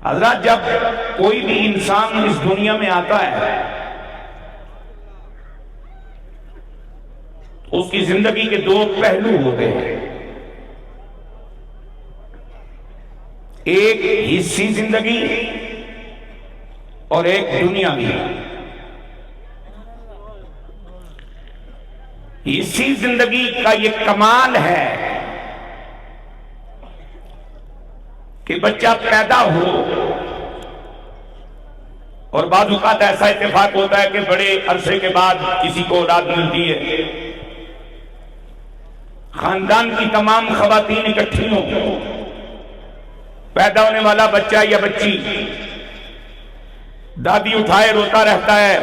حضرات جب کوئی بھی انسان اس دنیا میں آتا ہے اس کی زندگی کے دو پہلو ہوتے ہیں، ایک حصی زندگی اور ایک دنیاوی۔ حصی زندگی کا یہ کمال ہے کہ بچہ پیدا ہو، اور بعض اوقات ایسا اتفاق ہوتا ہے کہ بڑے عرصے کے بعد کسی کو اولاد ملتی ہے، خاندان کی تمام خواتین اکٹھی ہوں، پیدا ہونے والا بچہ یا بچی دادی اٹھائے روتا رہتا ہے،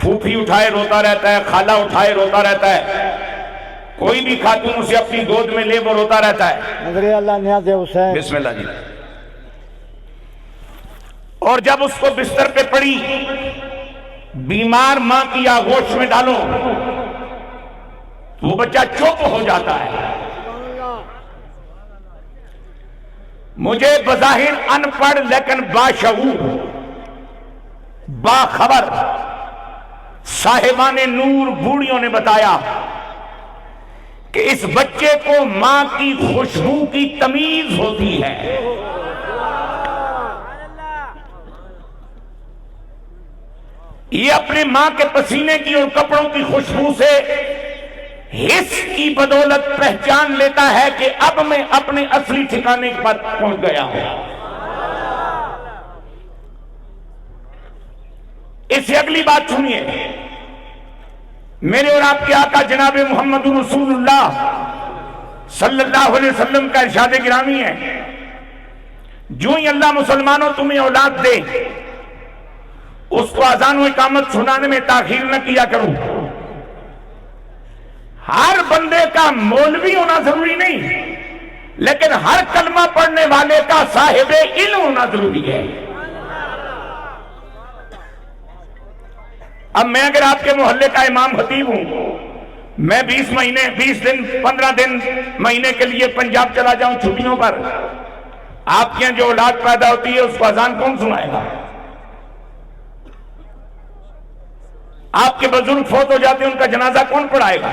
پھوپھی اٹھائے روتا رہتا ہے، خالہ اٹھائے روتا رہتا ہے، کوئی بھی خاتون اسے اپنی گود میں لے وہ روتا رہتا ہے۔ نظر اللہ نیاز حسین بسم اللہ جی۔ اور جب اس کو بستر پہ پڑی، بیمار ماں کی آغوش میں ڈالو، وہ بچہ چپ ہو جاتا ہے۔ مجھے بظاہر ان پڑھ لیکن باشعور، باخبر صاحبان نور بوڑھیوں نے بتایا کہ اس بچے کو ماں کی خوشبو کی تمیز ہوتی ہے۔ یہ اپنے ماں کے پسینے کی اور کپڑوں کی خوشبو سے حس کی بدولت پہچان لیتا ہے کہ اب میں اپنے اصلی ٹھکانے پر پہنچ گیا ہوں۔ اس سے اگلی بات سنیے، میرے اور آپ کے آقا جناب محمد رسول اللہ صلی اللہ علیہ وسلم کا ارشاد گرامی ہے، جو ہی اللہ مسلمانوں تمہیں اولاد دے اس کو اذان و اقامت سنانے میں تاخیر نہ کیا کرو۔ ہر بندے کا مولوی ہونا ضروری نہیں، لیکن ہر کلمہ پڑھنے والے کا صاحب علم ہونا ضروری ہے۔ اب میں اگر آپ کے محلے کا امام خطیب ہوں، میں 20 دن 15 دن مہینے کے لیے پنجاب چلا جاؤں چھٹیوں پر، آپ کے جو اولاد پیدا ہوتی ہے اس کو اذان کون سنائے گا؟ آپ کے بزرگ فوت ہو جاتے ہیں، ان کا جنازہ کون پڑھائے گا؟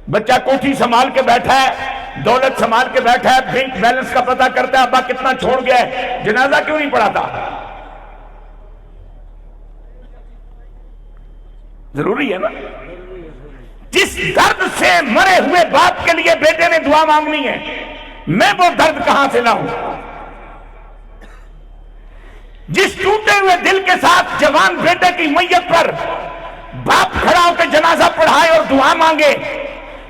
بچہ کوٹھی سنبھال کے بیٹھا ہے، دولت سنبھال کے بیٹھا ہے، بینک بیلنس کا پتہ کرتا ہے، ابا کتنا چھوڑ گیا ہے، جنازہ کیوں نہیں پڑھاتا؟ ضروری ہے نا؟ جس درد سے مرے ہوئے باپ کے لیے بیٹے نے دعا مانگنی ہے، میں وہ درد کہاں سے لاؤں؟ جس ٹوٹے ہوئے دل کے ساتھ جوان بیٹے کی میت پر باپ کھڑا ہو کے جنازہ پڑھائے اور دعا مانگے،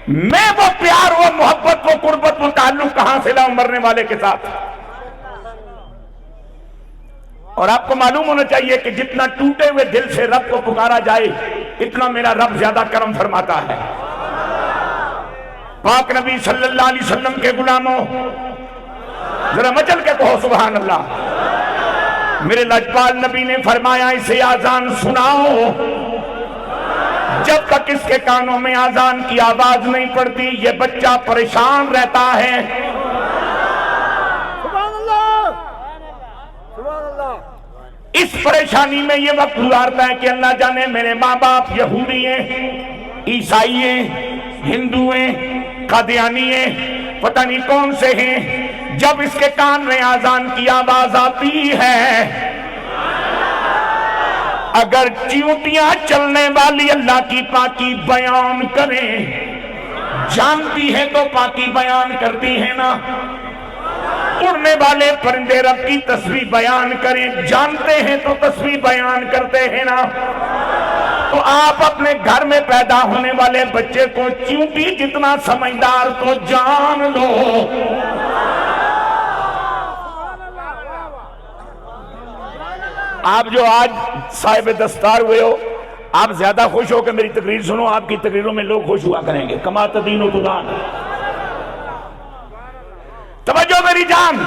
میں وہ پیار، وہ محبت، وہ قربت، وہ تعلق کہاں سے لاؤں مرنے والے کے ساتھ؟ اور آپ کو معلوم ہونا چاہیے کہ جتنا ٹوٹے ہوئے دل سے رب کو پکارا جائے اتنا میرا رب زیادہ کرم فرماتا ہے۔ پاک نبی صلی اللہ علیہ وسلم کے غلاموں، ذرا مچل کے کہو سبحان اللہ۔ میرے لجپال نبی نے فرمایا اسے آذان سناؤ، جب تک اس کے کانوں میں آذان کی آواز نہیں پڑتی یہ بچہ پریشان رہتا ہے۔ سبحان اللہ سبحان اللہ۔ اس پریشانی میں یہ وقت گزارتا ہے کہ اللہ جانے میرے ماں باپ یہودی ہیں، عیسائی ہیں، ہندو ہیں، قادیانی ہیں، پتہ نہیں کون سے ہیں، جب اس کے کان میں آذان کی آواز آتی ہے، اگر چیونٹیاں چلنے والی اللہ کی پاکی بیان کریں، جانتی ہے تو پاکی بیان کرتی ہے نا، اڑنے والے پرندے رب کی تسبیح بیان کریں، جانتے ہیں تو تسبیح بیان کرتے ہیں نا، تو آپ اپنے گھر میں پیدا ہونے والے بچے کو چیونٹی جتنا سمجھدار تو جان لو۔ آپ جو آج صاحب دستار ہوئے ہو، آپ زیادہ خوش ہو کہ میری تقریر سنو، آپ کی تقریروں میں لوگ خوش ہوا کریں گے۔ کما تدین و تدان۔ توجہ میری جان،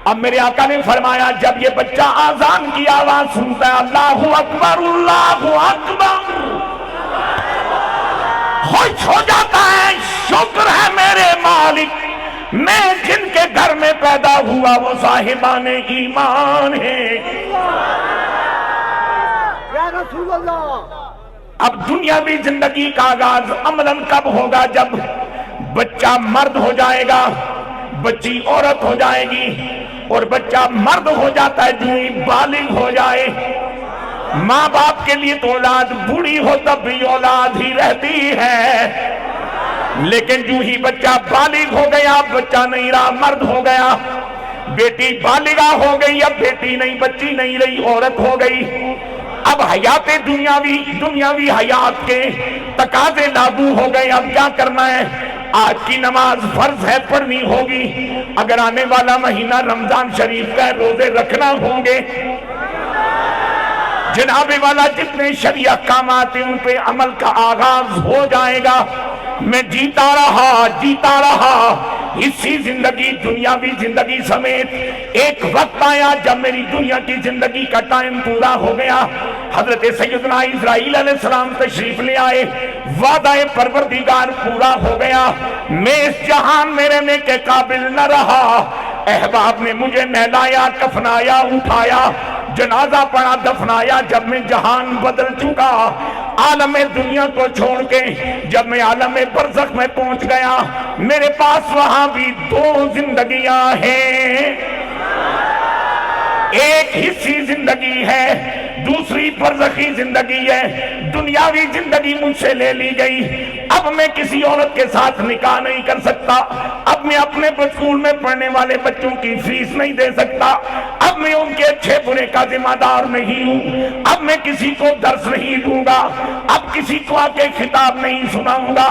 اب میرے آقا نے فرمایا جب یہ بچہ آذان کی آواز سنتا ہے اللہ اکبر اللہ اکبر، خوش ہو جاتا ہے، شکر ہے میرے مالک، میں جن کے گھر میں پیدا ہوا وہ صاحبان ایمان ہیں۔ یا رسول اللہ۔ اب دنیاوی زندگی کا آغاز عملاً کب ہوگا؟ جب بچہ مرد ہو جائے گا، بچی عورت ہو جائے گی، اور بچہ مرد ہو جاتا ہے جو ہی بالغ ہو جائے۔ ماں باپ کے لیے تو اولاد بوڑھی ہو تب بھی اولاد ہی رہتی ہے، لیکن جو ہی بچہ بالغ ہو گیا بچہ نہیں رہا، مرد ہو گیا۔ بیٹی بالغہ ہو گئی، اب بیٹی نہیں، بچی نہیں رہی، عورت ہو گئی۔ اب حیات دنیاوی حیات کے تقاضے لاگو ہو گئے۔ اب کیا کرنا ہے؟ آج کی نماز فرض ہے، پڑھنی ہوگی۔ اگر آنے والا مہینہ رمضان شریف کا روزے رکھنا ہوں گے، جناب والا جتنے شرعی احکامات ہیں ان پہ عمل کا آغاز ہو جائے گا۔ میں جیتا رہا اسی زندگی، دنیاوی زندگی سمیت۔ ایک وقت آیا جب میری دنیا کی زندگی کا ٹائم پورا ہو گیا۔ حضرت سیدنا اسرائیل علیہ السلام تشریف لے آئے، وعدہ پروردگار پورا ہو گیا، میں اس جہان میں رہنے کے قابل نہ رہا۔ احباب نے مجھے نہلایا، کفنایا، اٹھایا، جنازہ پڑھا، دفنایا۔ جب میں جہان بدل چکا، عالم دنیا کو چھوڑ کے جب میں عالم برزخ میں پہنچ گیا، میرے پاس وہاں بھی دو زندگیاں ہیں۔ ایک حصی زندگی ہے، دوسری برزخی زندگی ہے۔ دنیاوی زندگی مجھ سے لے لی گئی، اب میں کسی عورت کے ساتھ نکاح نہیں کر سکتا، اب میں اپنے اسکول میں پڑھنے والے بچوں کی فیس نہیں دے سکتا، اب میں ان کے اچھے برے کا ذمہ دار نہیں ہوں، اب میں کسی کو درس نہیں دوں گا، اب کسی کو آ کے خطاب نہیں سناؤں گا۔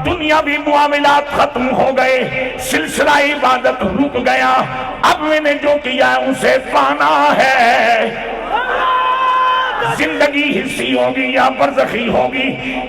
دنیاوی معاملات ختم ہو گئے، سلسلہ عبادت رک گیا، اب میں نے جو کیا اسے پانا ہے۔ زندگی حصی ہوگی یا برزخی ہوگی،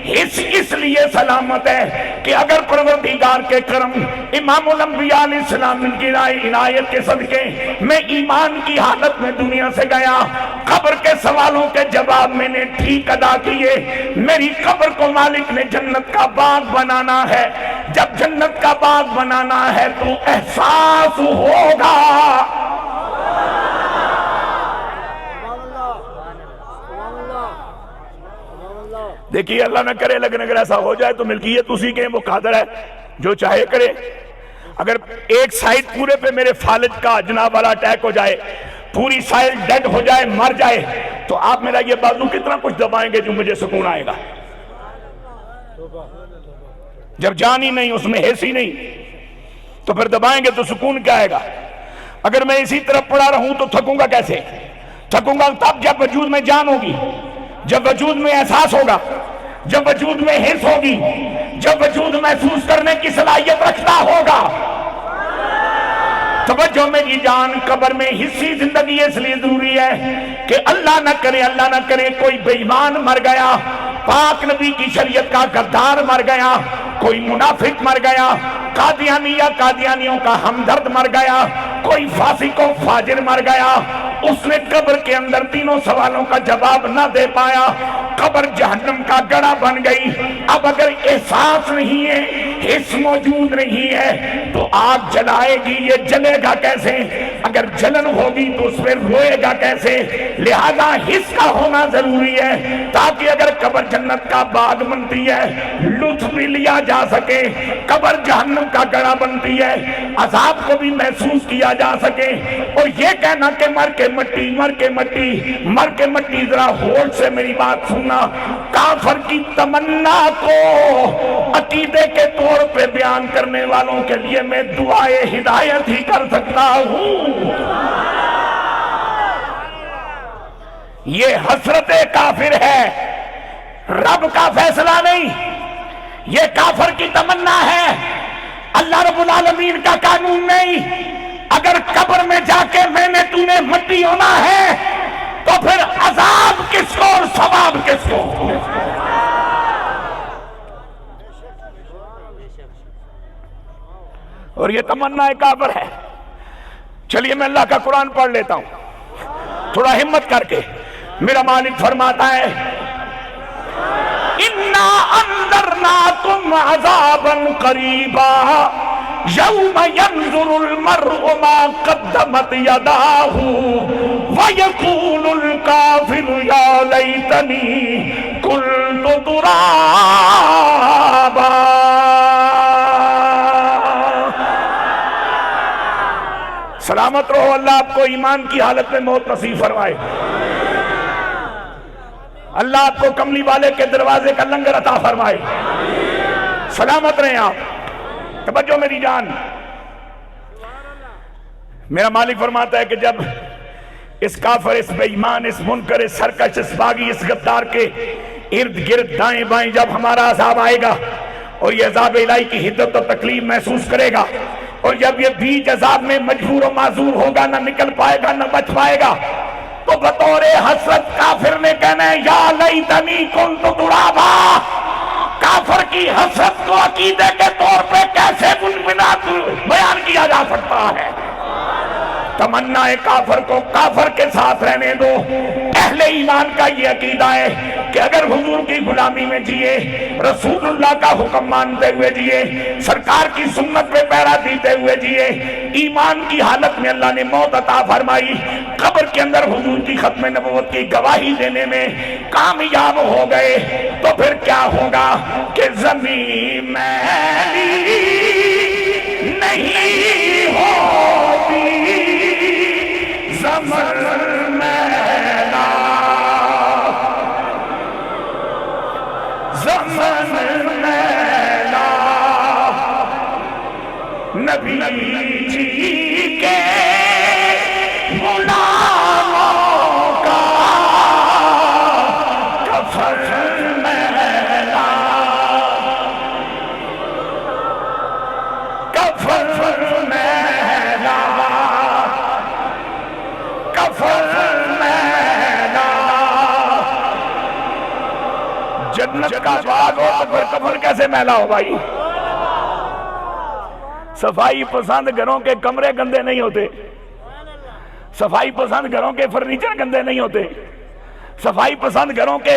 حص اس لیے سلامت ہے کہ اگر پروردگار کے کرم، امام الانبیاء علیہ السلام کی عنایت کے صدقے میں ایمان کی حالت میں دنیا سے گیا، قبر کے سوالوں کے جواب میں نے ٹھیک ادا کیے، میری قبر کو مالک نے جنت کا باغ بنانا ہے۔ جب جنت کا باغ بنانا ہے تو احساس ہوگا۔ دیکھیے اللہ نہ کرے لیکن اگر ایسا ہو جائے تو ملکیت اسی کے، وہ قادر ہے جو چاہے کرے۔ اگر ایک سائڈ پورے پہ میرے فالج کا جناب والا اٹیک ہو جائے، پوری سائڈ ڈیڈ ہو جائے، مر جائے، تو آپ میرا یہ بازو کتنا کچھ دبائیں گے جو مجھے سکون آئے گا؟ جب جان ہی نہیں، اس میں حص ہی نہیں، تو پھر دبائیں گے تو سکون کیا آئے گا؟ اگر میں اسی طرف پڑا رہوں تو تھکوں گا کیسے؟ تھکوں گا تب جب وجود میں جان ہوگی، جب وجود میں احساس ہوگا، جب وجود میں حس ہوگی، جب وجود محسوس کرنے کی صلاحیت رکھتا ہوگا۔ توجہ میری جان، قبر میں حصی زندگی اس لیے ضروری ہے کہ اللہ نہ کرے کوئی بے ایمان مر گیا، پاک نبی کی شریعت کا غدار مر گیا، کوئی منافق مر گیا، قادیانی یا قادیانیوں کا ہمدرد مر گیا، کوئی فاسق و فاجر مر گیا، اس نے قبر کے اندر تینوں سوالوں کا جواب نہ دے پایا، قبر جہنم کا گڑھا بن گئی۔ اب اگر احساس نہیں ہے، حس موجود نہیں ہے تو آگ جلائے گی، یہ جلے گا کیسے؟ اگر جلن ہوگی تو اس پہ روئے گا کیسے؟ لہذا حس کا ہونا ضروری ہے تاکہ اگر قبر جنت کا باغ بنتی ہے لطف بھی لیا جا سکے، قبر جہنم کا گڑھا بنتی ہے عذاب کو بھی محسوس کیا جا سکے۔ اور یہ کہنا کہ مر کے مٹی، ذرا ہوش سے میری بات سننا، کافر کی تمنا کو عقیدے کے طور پہ بیان کرنے والوں کے لیے میں دعائے ہدایت ہی کر سکتا ہوں۔ یہ حسرت کافر ہے، رب کا فیصلہ نہیں، یہ کافر کی تمنا ہے، اللہ رب العالمین کا قانون نہیں۔ اگر قبر میں جا کے تو نے مٹی ہونا ہے تو پھر عذاب کس کو اور ثواب کس کو؟ اور یہ تمنا کافر ہے۔ چلیے میں اللہ کا قرآن پڑھ لیتا ہوں تھوڑا ہمت کر کے۔ میرا مالک فرماتا ہے اِنَّا أَنذَرْنَاكُمْ عَذَابًا قَرِيبًا یوم ینظر المرء ما قدمت یداہ ویقول الکافر یا لیتنی کنت ترابا۔ سلامت رہو، اللہ آپ کو ایمان کی حالت میں موت نصیب فرمائے، اللہ آپ کو کملی والے کے دروازے کا لنگر عطا فرمائے، سلامت رہیں آپ۔ توجہ میری جان، میرا مالک فرماتا ہے کہ جب اس کافر، اس بے ایمان، اس منکر، اس سرکش، اس باغی، اس غدار کے ارد گرد دائیں بائیں جب ہمارا عذاب آئے گا اور یہ عذاب الہی کی حدت و تکلیف محسوس کرے گا، اور جب یہ بیج عذاب میں مجبور و معذور ہوگا، نہ نکل پائے گا نہ بچ پائے گا، تو بطور حسرت کافر نے کہنا ہے یا لیتنی کنت ترابا۔ کافر کی حسرت کو عقیدے کے طور پہ کیسے بیان کیا جا سکتا ہے؟ تمنا کافر کو کافر کے ساتھ رہنے دو۔ اہل ایمان کا یہ عقیدہ ہے کہ اگر حضور کی غلامی میں جیے، رسول اللہ کا حکم مانتے ہوئے جیے، سرکار کی سنت پہ پیرا دیتے ہوئے جیے، ایمان کی حالت میں اللہ نے موت عطا فرمائی، قبر کے اندر حضور کی ختم نبوت کی گواہی دینے میں کامیاب ہو گئے، تو پھر کیا ہوگا کہ زمین میلی نہیں ہوتی، زمر میلا، زمر میلا، نبی جی کے غلاموں کا کفن میلا، کفن میلا، کفن میلا۔ جنت کا باغ ہو تو پھر کفن کیسے میلا ہو بھائی؟ صفائی پسند گھروں کے کمرے گندے نہیں ہوتے، صفائی پسند گھروں کے فرنیچر گندے نہیں ہوتے، صفائی پسند گھروں کے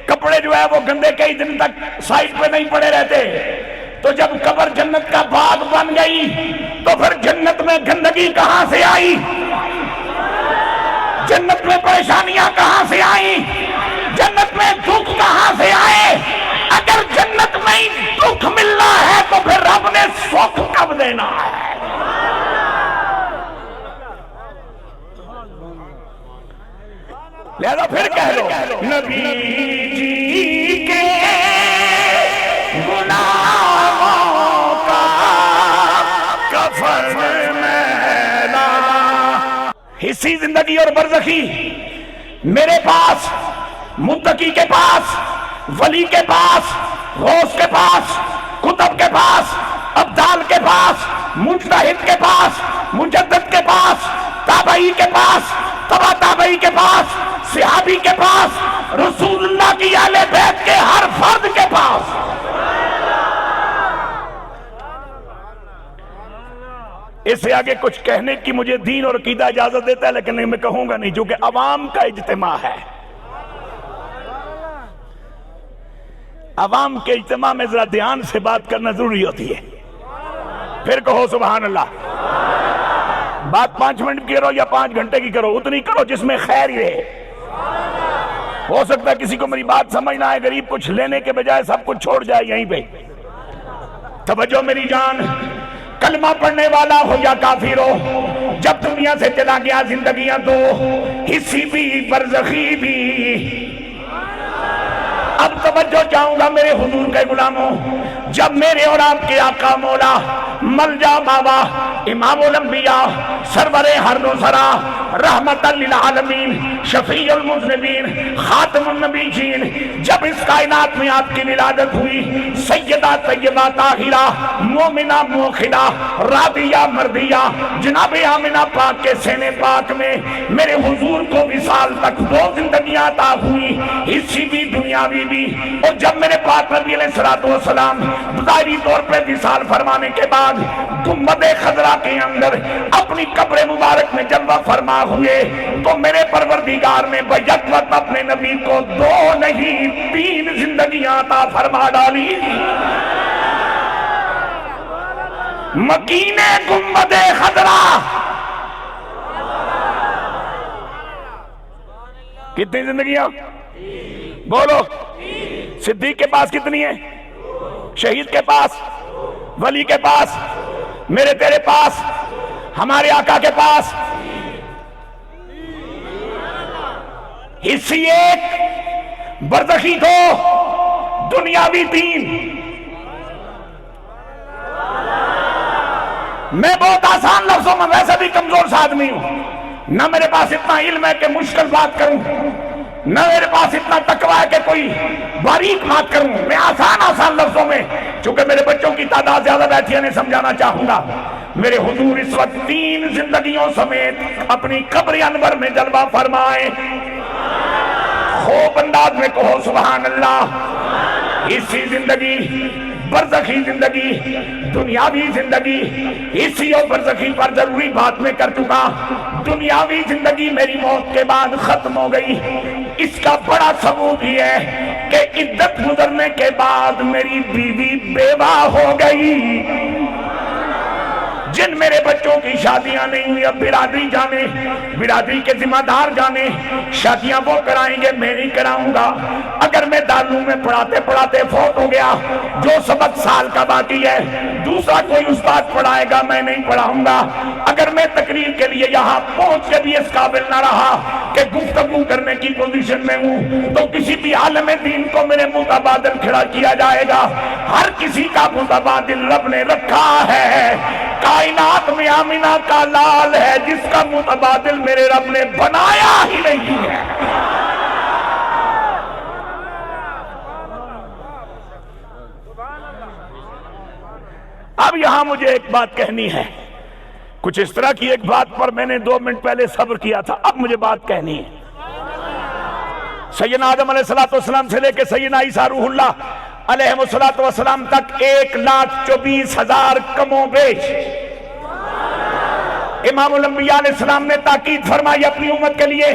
کپڑے جو ہے وہ گندے کئی دن تک سائڈ پہ نہیں پڑے رہتے۔ تو جب قبر جنت کا باغ بن گئی تو پھر جنت میں گندگی کہاں سے آئی؟ جنت میں پریشانیاں کہاں سے آئیں؟ جنت میں دکھ کہاں سے آئے؟ اگر جنت میں ہی دکھ ملنا ہے تو پھر رب نے سکھ کب دینا ہے؟ لہذا پھر کہہ لو نبی جی کے غلاموں کا کفن میلا۔ حصی زندگی اور برزخی میرے پاس، متقی کے پاس، ولی کے پاس، غوث کے پاس، کتب کے پاس، ابدال کے پاس، مجتہد کے پاس، مجدد کے پاس، تابعی کے پاس، تبع تابعی کے پاس، صحابی کے پاس، رسول اللہ کی اہل بیت کے ہر فرد کے پاس۔ اس سے آگے کچھ کہنے کی مجھے دین اور عقیدہ اجازت دیتا ہے، لیکن میں کہوں گا نہیں، جو کہ عوام کا اجتماع ہے۔ عوام کے اجتماع میں ذرا دھیان سے بات کرنا ضروری ہوتی ہے۔ پھر کہو سبحان اللہ۔ بات 5 منٹ کی کرو یا 5 گھنٹے کی کرو، اتنی کرو جس میں خیر ہی رہے۔ ہو سکتا ہے کسی کو میری بات سمجھ نہ آئے، غریب کچھ لینے کے بجائے سب کچھ چھوڑ جائے یہیں پہ۔ توجہ میری جان، کلمہ پڑھنے والا ہو یا کافر ہو، جب دنیا سے چلا گیا زندگیاں دو، حصی بھی برزخی بھی۔ اب توجہ چاہوں گا میرے حضور کے غلاموں، جب میرے اور آپ کے آقا مولا ملجا ماوا امام الانبیاء سرور ہر دو سرا رحمت للعالمین شفیع المذنبین خاتم النبیین، جب اس کائنات میں آپ کی ولادت ہوئی، سیدہ طیبہ طاہرہ مومنہ موخدہ راضیہ مرضیہ جناب آمنہ پاک کے سینے پاک میں میرے حضور کو وصال تک 2 زندگیاں عطا ہوئی، حصی بھی دنیاوی بھی۔ اور جب میرے پاک نبی علیہ السلام ظاہری طور پہ وصال فرمانے کے بعد گنبد خضرا کے اندر اپنی قبر مبارک میں جلوہ فرما ہوئے، تو میرے پروردگار نے بیک وقت اپنے نبی کو 2 نہیں 3 زندگیاں عطا فرما ڈالی۔ مکین گنبد خضرا. کتنی زندگیاں بولو؟ صدیق کے پاس کتنی ہیں؟ شہید کے پاس، ولی کے پاس، میرے تیرے پاس، ہمارے آقا کے پاس. حصی ایک، برزخی دو، دنیاوی تین. میں بہت آسان لفظوں میں ویسے بھی کمزور سا آدمی ہوں، نہ میرے پاس اتنا علم ہے کہ مشکل بات کروں، نہ میرے پاس اتنا تقویٰ ہے کہ کوئی باریک بات کروں. میں آسان لفظوں میں، چونکہ میرے بچوں کی تعداد زیادہ بیٹھی ہے، نہیں سمجھانا چاہوں گا. میرے حضور اس وقت 3 زندگیوں سمیت اپنی قبر انور میں جلوہ فرمائے. خوب انداز میں کہو سبحان اللہ. اسی زندگی، برزخی زندگی، دنیاوی زندگی، اسی اور برزخی پر ضروری بات میں کر چکا. دنیاوی زندگی میری موت کے بعد ختم ہو گئی. اس کا بڑا ثبوت ہی ہے کہ عدت گزرنے کے بعد میری بیوی بیوہ ہو گئی. جن میرے بچوں کی شادیاں نہیں ہوئی، اب برادری جانے، برادری کے ذمہ دار جانے، شادیاں وہ کرائیں گے، میں نہیں کراؤں گا. اگر میں دارالعلوم میں پڑھاتے پڑھاتے فوت ہو گیا، جو سبق سال کا باقی ہے دوسرا کوئی استاد پڑھائے گا، میں نہیں پڑھاؤں گا. اگر میں تقریر کے لیے یہاں پہنچ کے بھی اس قابل نہ رہا کہ گفتگو کرنے کی پوزیشن میں ہوں، تو کسی بھی عالم دین کو میرے متبادل کھڑا کیا جائے گا. ہر کسی کا متبادل رب نے رکھا ہے. کائنات میں آمینہ کا لال ہے جس کا متبادل میرے رب نے بنایا ہی نہیں ہے. اب یہاں مجھے ایک بات کہنی ہے. کچھ اس طرح کی ایک بات پر میں نے 2 منٹ پہلے صبر کیا تھا، اب مجھے بات کہنی ہے. سیدنا آدم علیہ السلام سے لے کے سیدنا عیسیٰ روح اللہ علیہ السلام تک 1,24,000 کم و بیش امام الانبیاء علیہ السلام نے تاکید فرمائی اپنی امت کے لیے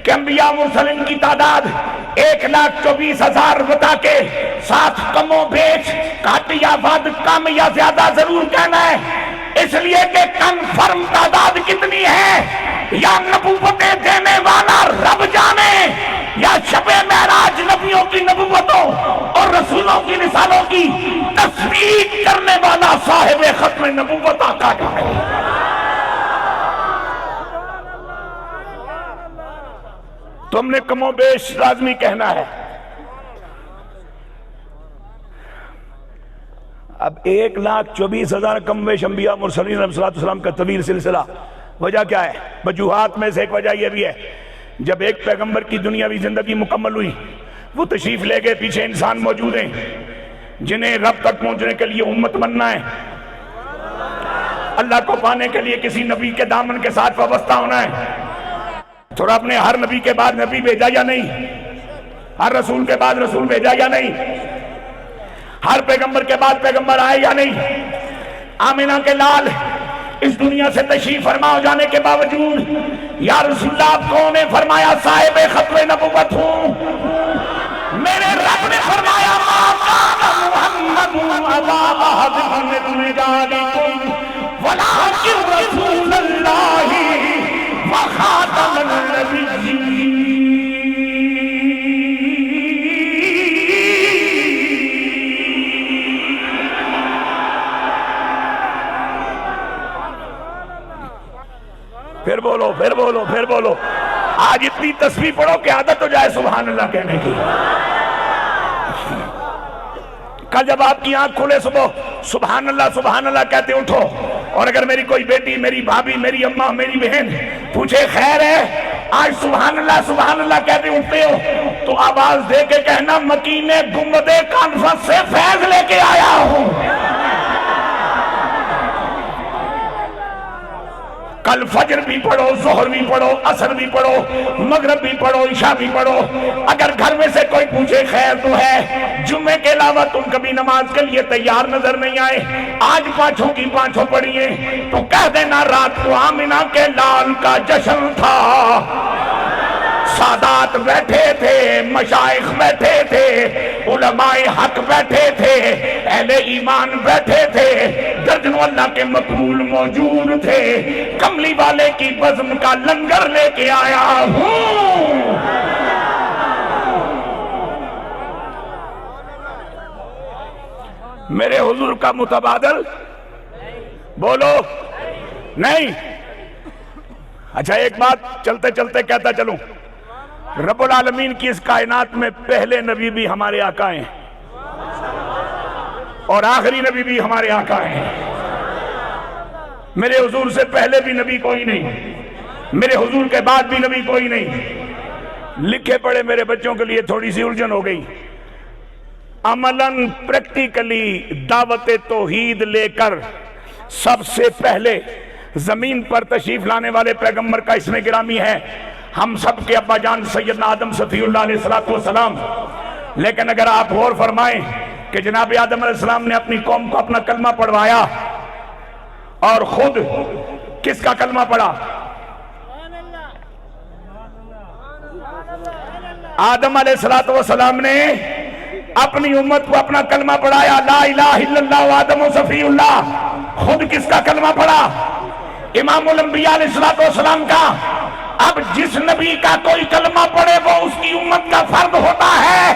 کہ انبیاء مرسلین کی تعداد 1,24,000 بتا کے ساتھ کم و بیش، گھٹ یا ود، کم یا زیادہ ضرور کہنا ہے، اس لیے کہ کنفرم تعداد کتنی ہے یا نبوتیں دینے والا رب جانے، یا شب معراج نبیوں کی نبوتوں اور رسولوں کی رسالوں کی تصدیق کرنے والا صاحب ختم نبوت آقا جانے. تم نے کم و بیش لازمی کہنا ہے. اب 1,24,000 کم بیش انبیاء مرسلین علیہ السلام کا طویل سلسلہ. وجہ کیا ہے؟ وجوہات میں سے ایک وجہ یہ بھی ہے، جب ایک پیغمبر کی دنیاوی زندگی مکمل ہوئی، وہ تشریف لے گئے، پیچھے انسان موجود ہیں جنہیں رب تک پہنچنے کے لیے امت بننا ہے، اللہ کو پانے کے لیے کسی نبی کے دامن کے ساتھ وابستہ ہونا ہے. تو رب نے ہر نبی کے بعد نبی بھیجا یا نہیں؟ ہر رسول کے بعد رسول بھیجا یا نہیں؟ ہر پیغمبر کے بعد پیغمبر آئے یا نہیں؟ آمینہ کے لال اس دنیا سے تشریف فرما ہو جانے کے باوجود یا رسول اللہ آپ کون نے فرمایا صاحب ختم نبوت ہوں. میرے رب نے فرمایا ما کان محمد ابا احد من رجالکم ولکن رسول اللہ وخاتم النبیین. پھر بولو، پھر بولو، پھر بولو. آج اتنی تسبیح پڑھو کہ عادت ہو جائے سبحان اللہ کہنے کی. کل جب آپ کی آنکھ کھلے صبح سبحان اللہ کہتے اٹھو، اور اگر میری کوئی بیٹی، میری بھابی، میری اماں، میری بہن پوچھے خیر ہے، آج سبحان اللہ کہتے اٹھتے ہو، تو آواز دے کے کہنا مکین گنبد کانفرنس سے فیض لے کے آیا ہوں. کل فجر بھی پڑھو، ظہر بھی پڑھو، عصر بھی پڑھو، مغرب بھی پڑھو، عشاء بھی پڑھو. اگر گھر میں سے کوئی پوچھے خیر تو ہے، جمعے کے علاوہ تم کبھی نماز کے لیے تیار نظر نہیں آئے، آج پانچوں کی پانچوں پڑھیے، تو کہہ دینا رات کو آمینہ کے لال کا جشن تھا. سادات بیٹھے تھے، مشائخ بیٹھے تھے، علماء حق بیٹھے تھے، اہل ایمان بیٹھے تھے، درجنوں اللہ کے مقبول موجود تھے۔ کملی والے کی بزم کا لنگر لے کے آیا ہوں۔ میرے حضور کا متبادل بولو نہیں۔ اچھا ایک بات چلتے چلتے کہتا چلوں، رب العالمین کی اس کائنات میں پہلے نبی بھی ہمارے آقا ہیں اور آخری نبی بھی ہمارے آقا ہیں۔ میرے حضور سے پہلے بھی نبی کوئی نہیں، میرے حضور کے بعد بھی نبی کوئی نہیں۔ لکھے پڑھے میرے بچوں کے لیے تھوڑی سی الجھن ہو گئی۔ عملاً پریکٹیکلی دعوت توحید لے کر سب سے پہلے زمین پر تشریف لانے والے پیغمبر کا اسم گرامی ہے ہم سب کے ابا جان سیدنا آدم صفی اللہ علیہ السلام۔ لیکن اگر آپ غور فرمائیں کہ جناب آدم علیہ السلام نے اپنی قوم کو اپنا کلمہ پڑھوایا اور خود کس کا کلمہ پڑھا؟ آدم علیہ السلام نے اپنی امت کو اپنا کلمہ پڑھایا، لا الہ الا اللہ وآدم صفی اللہ۔ خود کس کا کلمہ پڑھا؟ امام الانبیاء علیہ السلام کا۔ اب جس نبی کا کوئی کلمہ پڑھے وہ اس کی امت کا فرد ہوتا ہے۔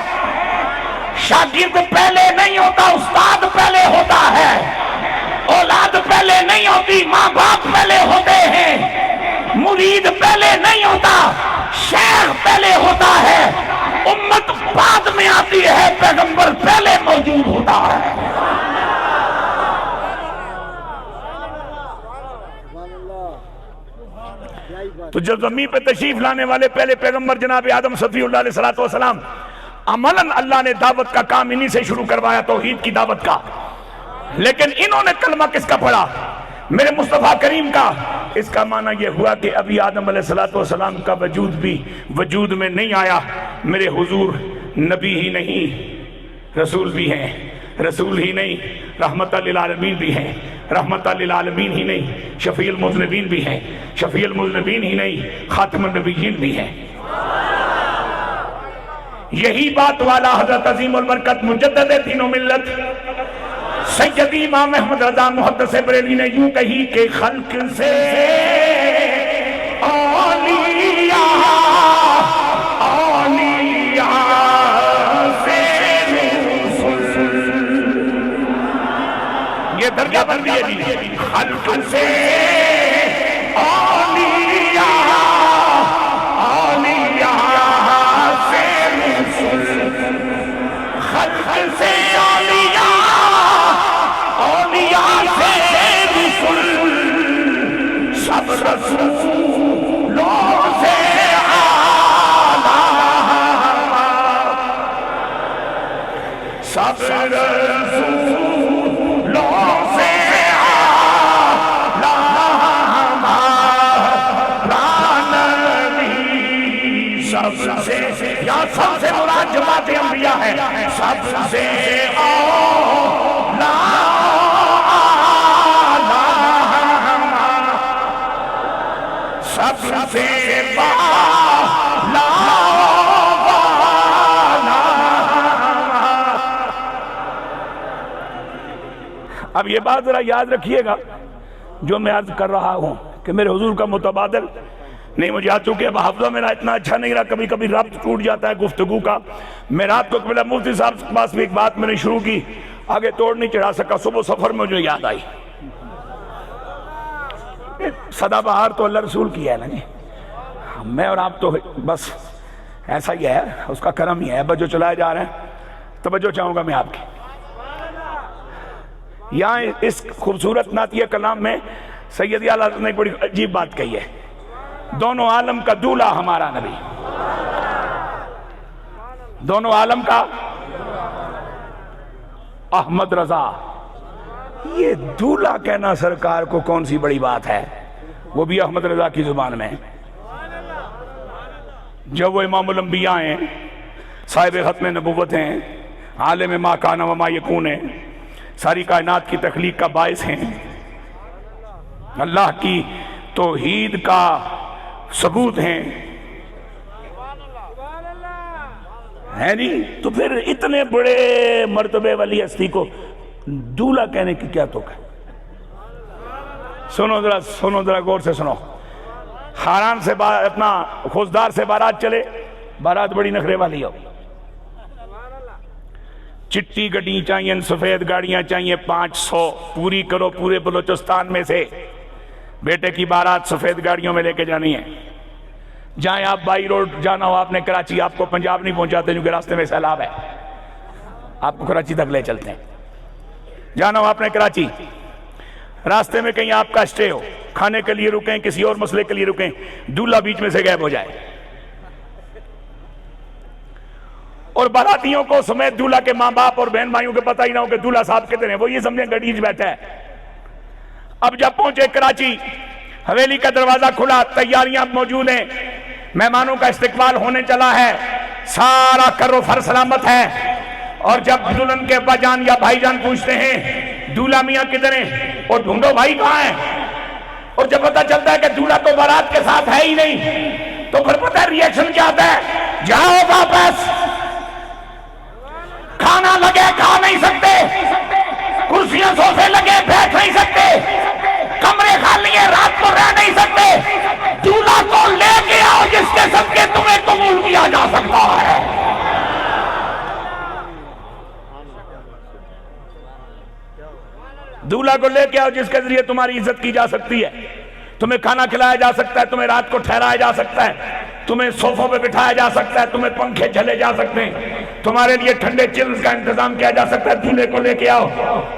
شاگرد پہلے نہیں ہوتا، استاد پہلے ہوتا ہے۔ اولاد پہلے نہیں ہوتی، ماں باپ پہلے ہوتے ہیں۔ مرید پہلے نہیں ہوتا، شیخ پہلے ہوتا ہے۔ امت بعد میں آتی ہے، پیغمبر پہلے موجود ہوتا ہے۔ تو جو زمین پہ تشریف لانے والے پہلے پیغمبر جناب آدم صفی اللہ علیہ السلام، عملاً اللہ نے دعوت کا کام انہی سے شروع کروایا، توحید کی دعوت کا۔ لیکن انہوں نے کلمہ کس کا پڑھا؟ میرے مصطفیٰ کریم کا۔ اس کا معنی یہ ہوا کہ ابھی آدم علیہ السلام کا وجود بھی وجود میں نہیں آیا۔ میرے حضور نبی ہی نہیں، رسول بھی ہیں، رسول ہی نہیں، رحمت للعالمین بھی ہیں، رحمت للعالمین ہی نہیں، شفیع المذنبین بھی ہیں، شفیع المذنبین ہی نہیں، خاتم النبیین بھی ہیں۔ یہی بات والا حضرت عظیم البرکت مجدد دین و ملت سیدی امام احمد رضا محدث بریلوی نے یوں کہی کہ خلق سے اولیاء، اولیاء سے رسول، یہ درجہ بندی ہے جی۔ خلق سے اولیاء، اولیاء سے رسول، خلق سے اولیاء، اولیاء سے رسول، سب رسولوں سے اعلیٰ، سب رسولوں سے اعلیٰ ہمارا نبی، سب سے، یا سب سے مراد جماعت انبیاء ہے، سب سے اعلیٰ، سب سے بالا، اب یہ بات ذرا یاد رکھیے گا جو میں عرض کر رہا ہوں کہ میرے حضور کا متبادل نہیں، مجھے آ چکے اب حافظہ میرا اتنا اچھا نہیں رہا، کبھی کبھی ربط ٹوٹ جاتا ہے گفتگو کا۔ میں رات کو قبلہ مفتی صاحب کے پاس بھی ایک بات میں نے شروع کی، آگے توڑ نہیں چڑھا سکا، صبح سفر میں مجھے یاد آئی۔ سدا بہار تو اللہ رسول کی ہے نا جی، میں اور آپ تو بس ایسا ہی ہے، اس کا کرم ہی ہے۔ اب جو چلائے جا رہے ہیں توجہ چاہوں گا میں آپ کی۔ یہاں اس خوبصورت نعتیہ کلام میں سیدی اعلیٰ حضرت نے بڑی عجیب بات کہی ہے، دونوں عالم کا دولہ ہمارا نبی، دونوں عالم کا احمد رضا۔ یہ دولہ کہنا سرکار کو کون سی بڑی بات ہے، وہ بھی احمد رضا کی زبان میں، جب وہ امام الانبیاء ہیں، صاحب ختم نبوت ہیں، عالم ما کان و ما یکون ہیں، ساری کائنات کی تخلیق کا باعث ہیں، اللہ کی توحید کا ثبوت ہیں، ہے نہیں؟ تو پھر اتنے بڑے مرتبے والی ہستی کو دولہا کہنے کی کیا توقع ہے؟ سنو ذرا غور سے سنو. خاران سے اپنا خوزدار سے بارات چلے، بارات بڑی نخرے والی ہو، چٹی گڈی چاہیے، سفید گاڑیاں چاہیے 500 پوری کرو پورے بلوچستان میں سے. بیٹے کی بارات سفید گاڑیوں میں لے کے جانی ہے. جائیں آپ بائی روڈ جانا ہو آپ نے کراچی، آپ کو پنجاب نہیں پہنچاتے کیونکہ راستے میں سیلاب ہے، آپ کو کراچی تک لے چلتے ہیں. جانا ہو آپ نے کراچی، راستے میں کہیں آپ کا اسٹے ہو، کھانے کے لیے رکیں، کسی اور مسئلے کے لیے رکیں، دولہا بیچ میں سے غائب ہو جائے اور باراتیوں کو سمیت دولہا کے ماں باپ اور بہن بھائیوں کے پتہ ہی نہ ہو کہ دولہا صاحب کدھر ہیں، وہ یہ سمجھیں گڈیج بیٹھا ہے. اب جب پہنچے کراچی، حویلی کا دروازہ کھلا، تیاریاں موجود ہیں، مہمانوں کا استقبال ہونے چلا ہے، سارا کر و فر سلامت ہے. اور جب دلہن کے ابا جان یا بھائی جان پوچھتے ہیں دولہا میاں کدھر ہیں، اور ڈھونڈو بھائی کہاں ہیں، اور جب پتہ چلتا ہے کہ دولہا تو بارات کے ساتھ ہے ہی نہیں، تو پھر پتہ ہے ری ایکشن کیا آتا ہے؟ جاؤ واپس، کھانا لگے کھا نہیں سکتے، کرسیاں صوفے لگے بیٹھ نہیں سکتے، کمرے خالی ہیں رات کو رہ نہیں سکتے، دولہا کو لے کے آؤ جس کے صدقے تمہیں قبول کیا جا سکتا ہے. دولہا کو لے کے آؤ جس کے ذریعے تمہاری عزت کی جا سکتی ہے، تمہیں کھانا کھلایا جا سکتا ہے، تمہیں رات کو ٹھہرایا جا سکتا ہے، تمہیں صوفوں پہ بٹھایا جا سکتا ہے، تمہیں پنکھے جھلے جا سکتے ہیں، تمہارے لیے ٹھنڈے چلز کا انتظام کیا جا سکتا ہے. دولہے کو لے کے آؤ.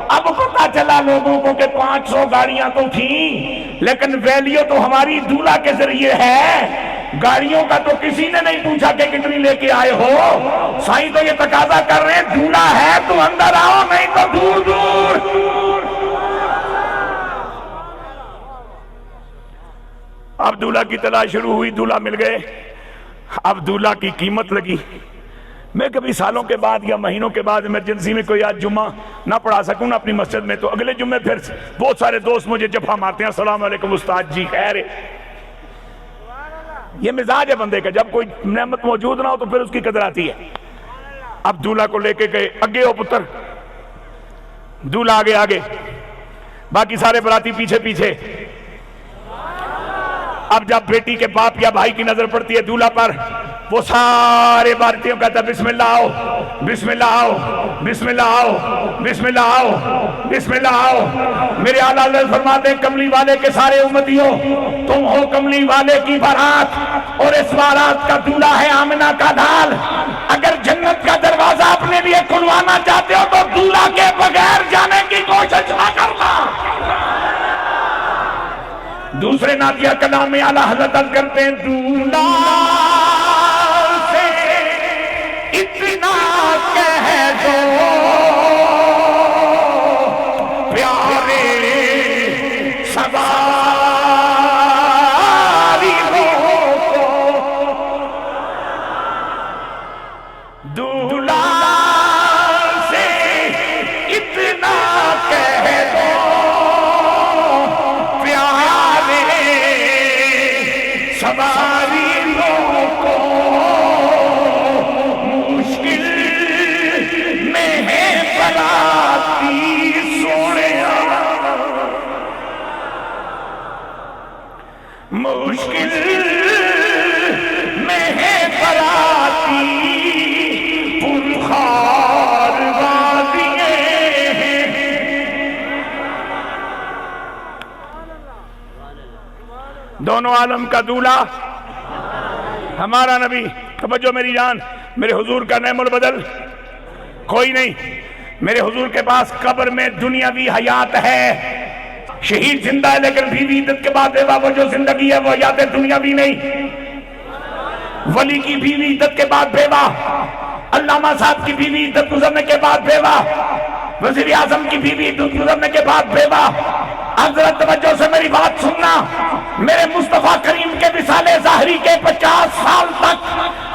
اب پتہ چلا لوگوں کو کہ 500 گاڑیاں تو تھیں لیکن ویلیو تو ہماری دولہا کے ذریعے ہے. گاڑیوں کا تو کسی نے نہیں پوچھا کہ کتنی لے کے آئے ہو. سائیں تو یہ تقاضا کر رہے ہیں دولہا ہے تو اندر آؤ، نہیں تو دور دور. اب دولہا کی تلاش شروع ہوئی، دولہا مل گئے. اب دولہا کی قیمت لگی. میں کبھی سالوں کے بعد یا مہینوں کے بعد ایمرجنسی میں کوئی آج جمعہ نہ پڑھا سکوں نہ اپنی مسجد میں، تو اگلے جمعے پھر بہت سارے دوست مجھے جفا مارتے ہیں، السلام علیکم استاد جی، خیر ہے. یہ مزاج ہے بندے کا، جب کوئی نعمت موجود نہ ہو تو پھر اس کی قدر آتی ہے. اب دولہا کو لے کے گئے، اگے ہو پتر، دولہا آگے آگے، باقی سارے براتی پیچھے پیچھے. اب جب بیٹی کے باپ یا بھائی کی نظر پڑتی ہے دولہا پر، وہ سارے باراتیوں کہتا ہے بسم اللہ آؤ، بسم اللہ آؤ، بسم اللہ آؤ، بسم اللہ آؤ، بسم اللہ آؤ. میرے اعلیٰ حضرت فرماتے ہیں کملی والے کے سارے امتیوں، تم ہو کملی والے کی بارات، اور اس بارات کا دولہا ہے آمنہ کا ڈھال. اگر جنت کا دروازہ اپنے لیے کھلوانا چاہتے ہو تو دولہا کے بغیر جانے کی کوشش نہ کرنا. دوسرے نعتیہ کلام میں اعلیٰ حضرت عرض کرتے ہیں دولہا سے اتنا کہہ دو پیارے سواری ہو کو، دولہا سے اتنا کہہ دو سواری کو، مشکل میں ہے براتی سوڑیا، مشکل میں ہے براتی پرخار وادیے. دونوں عالم کا دولہا ہمارا نبی. توجہ میری جان، میرے حضور کا نعم البدل کوئی نہیں. میرے حضور کے پاس قبر میں دنیاوی حیات ہے، شہید زندہ ہے لیکن بیوی عدت کے بعد بیوہ، وہ جو زندگی ہے وہ حیات دنیاوی نہیں. ولی کی بیوی عدت کے بعد بیوہ، علامہ صاحب کی بیوی عدت گزرنے کے بعد بیوہ، وزیر اعظم کی بیوی عدت گزرنے کے بعد بیوہ. حضرت توجہ سے میری بات سننا، میرے مصطفیٰ کریم کے وصال ظاہری کے 50 سال تک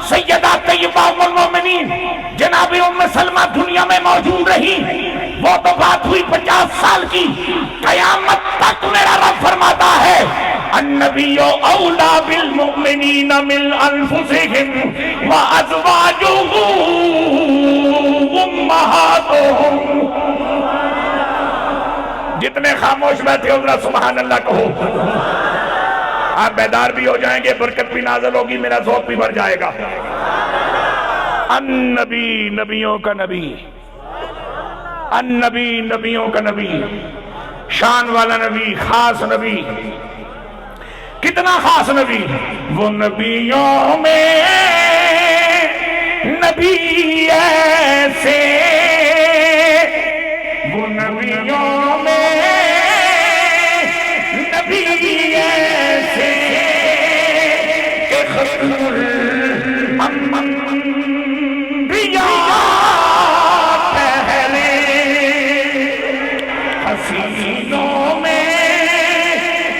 سیدہ طیبہ ام المومنین جناب ام سلمہ دنیا میں موجود رہی. وہ تو بات ہوئی 50 سال کی. قیامت تک میرا رب فرماتا ہے النبی اولا بالمؤمنین من انفسہم وازواجہ امہاتہم. جتنے خاموش بیٹھے ہو ذرا سبحان اللہ کہو. آپ بیدار بھی ہو جائیں گے، برکت بھی نازل ہوگی، میرا ذوق بھی بڑھ جائے گا. النبی نبیوں کا نبی، النبی نبیوں کا نبی، شان والا نبی، خاص نبی. کتنا خاص نبی؟ وہ نبیوں میں نبی ایسے، وہ نبیوں میں نبی ایسے کہ ختم الانبیاء پہلے حسینوں میں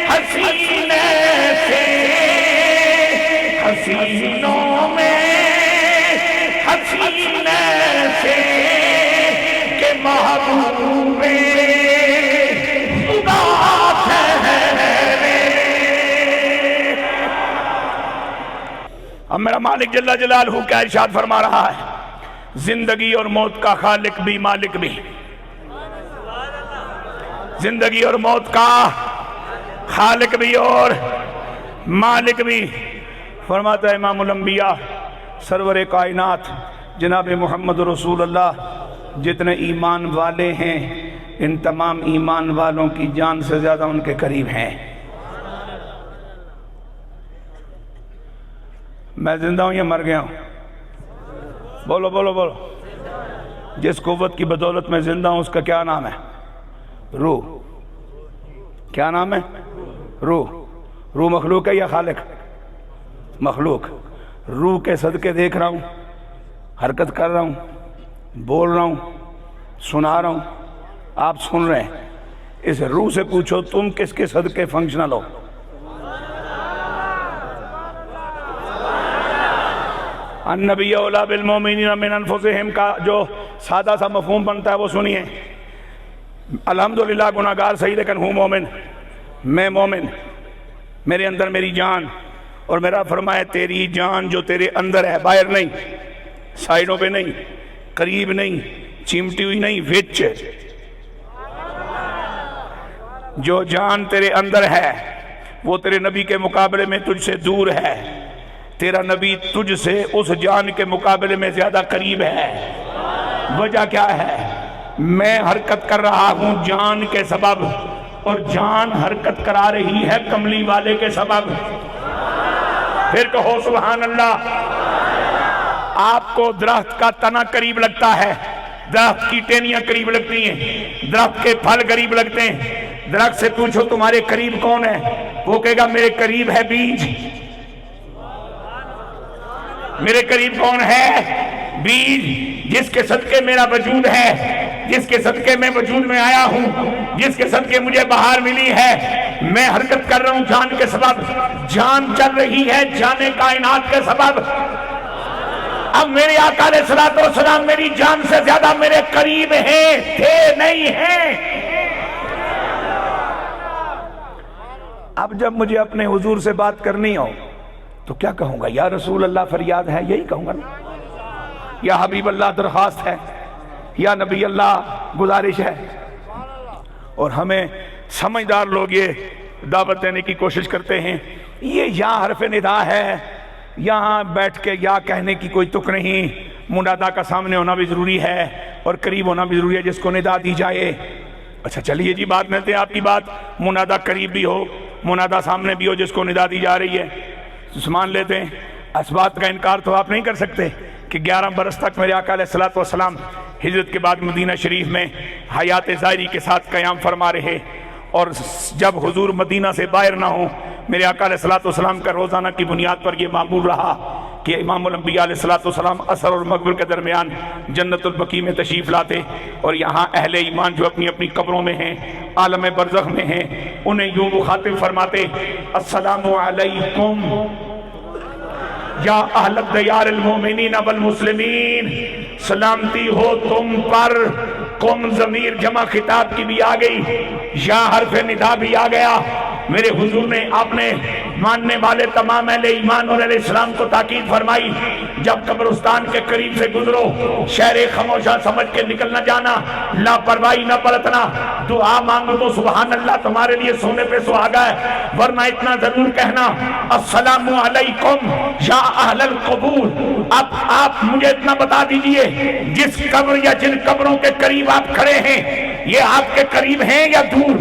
حسین ایسے، حسینوں میں حسین ایسے کہ محبوب خدا ٹھہرے. اب میرا مالک جل جلالہ کیا ارشاد فرما رہا ہے؟ زندگی اور موت کا خالق بھی مالک بھی، زندگی اور موت کا خالق بھی اور مالک بھی. فرماتا ہے امام الانبیاء سرور کائنات جناب محمد رسول اللہ، جتنے ایمان والے ہیں ان تمام ایمان والوں کی جان سے زیادہ ان کے قریب ہیں. میں زندہ ہوں یا مر گیا ہوں؟ بولو بولو بولو. جس قوت کی بدولت میں زندہ ہوں اس کا کیا نام ہے؟ روح. کیا نام ہے؟ روح. روح مخلوق ہے یا خالق؟ مخلوق. روح کے صدقے دیکھ رہا ہوں، حرکت کر رہا ہوں، بول رہا ہوں، سنا رہا ہوں، آپ سن رہے ہیں. اس روح سے پوچھو تم کس کے صدقے فنکشنل ہو؟ النبی اولا بالمومنین من انفسہم کا جو سادہ سا مفہوم بنتا ہے وہ سنیے. الحمدللہ گناہگار صحیح لیکن ہوں مومن. میں مومن، میرے اندر میری جان، اور میرا فرمایا تیری جان جو تیرے اندر ہے، باہر نہیں، سائیڈوں پہ نہیں، قریب نہیں، چمٹی ہوئی نہیں، وچ. جو جان تیرے اندر ہے وہ تیرے نبی کے مقابلے میں تجھ سے دور ہے. تیرا نبی تجھ سے اس جان کے مقابلے میں زیادہ قریب ہے. وجہ کیا ہے؟ میں حرکت کر رہا ہوں جان کے سبب، اور جان حرکت کرا رہی ہے کملی والے کے سبب. پھر کہو سبحان اللہ. آپ کو درخت کا تنا قریب لگتا ہے، درخت کی ٹہنیاں قریب لگتی ہیں، درخت کے پھل قریب لگتے ہیں. درخت سے پوچھو تمہارے قریب کون ہے، وہ کہے گا میرے قریب ہے بیج. میرے قریب کون ہے؟ بیج. جس کے صدقے میرا وجود ہے، جس کے صدقے میں وجود میں آیا ہوں، جس کے صدقے مجھے بہار ملی ہے، میں حرکت کر رہا ہوں جان کے سبب. جان چل رہی ہے جان کائنات کے سبب. اب میرے آقا علیہ الصلوۃ والسلام میری جان سے زیادہ میرے قریب ہیں، تھے نہیں ہیں. اب جب مجھے اپنے حضور سے بات کرنی ہو تو کیا کہوں گا؟ یا رسول اللہ فریاد ہے، یہی کہوں گا نا. یا حبیب اللہ درخواست ہے، یا نبی اللہ گزارش ہے. اور ہمیں سمجھدار لوگ یہ دعوت دینے کی کوشش کرتے ہیں یہ یا حرف ندا ہے، یہاں بیٹھ کے یا کہنے کی کوئی تک نہیں. منادا کا سامنے ہونا بھی ضروری ہے اور قریب ہونا بھی ضروری ہے جس کو ندا دی جائے. اچھا چلیے جی بات ملتے ہیں آپ کی بات. منادا قریب بھی ہو، منادا سامنے بھی ہو جس کو ندا دی جا رہی ہے، مان لیتے ہیں. اس بات کا انکار تو آپ نہیں کر سکتے کہ 11 برس تک میرے آقا علیہ الصلوۃ والسلام ہجرت کے بعد مدینہ شریف میں حیات ظاہری کے ساتھ قیام فرما رہے، اور جب حضور مدینہ سے باہر نہ ہوں میرے آقا علیہ الصلوۃ والسلام کا روزانہ کی بنیاد پر یہ معمول رہا کہ امام الانبیاء علیہ الصلوۃ والسلام عصر اور مغرب کے درمیان جنت البقیع میں تشریف لاتے، اور یہاں اہل ایمان جو اپنی اپنی قبروں میں ہیں، عالم برزخ میں ہیں، انہیں یوں مخاطب فرماتے السلام علیکم یا اہل الدیار المومنین والمسلمین. سلامتی ہو تم پر. قم ضمیر جمع خطاب کی بھی آ گئی، یا حرف ندا بھی آ گیا. میرے حضور نے اپنے ماننے والے تمام اہل ایمان اور اہل اسلام کو تاکید فرمائی، جب قبرستان کے قریب سے گزرو شہر خاموشہ سمجھ کے نکل نہ جانا، لاپرواہی نہ برتنا، دعا مانگو تو سبحان اللہ تمہارے لیے سونے پہ سہاگا ہے، ورنہ اتنا ضرور کہنا السلام علیکم یا اہل القبور۔ اب آپ مجھے اتنا بتا دیجئے، جس قبر یا جن قبروں کے قریب آپ کھڑے ہیں یہ آپ کے قریب ہیں یا دور؟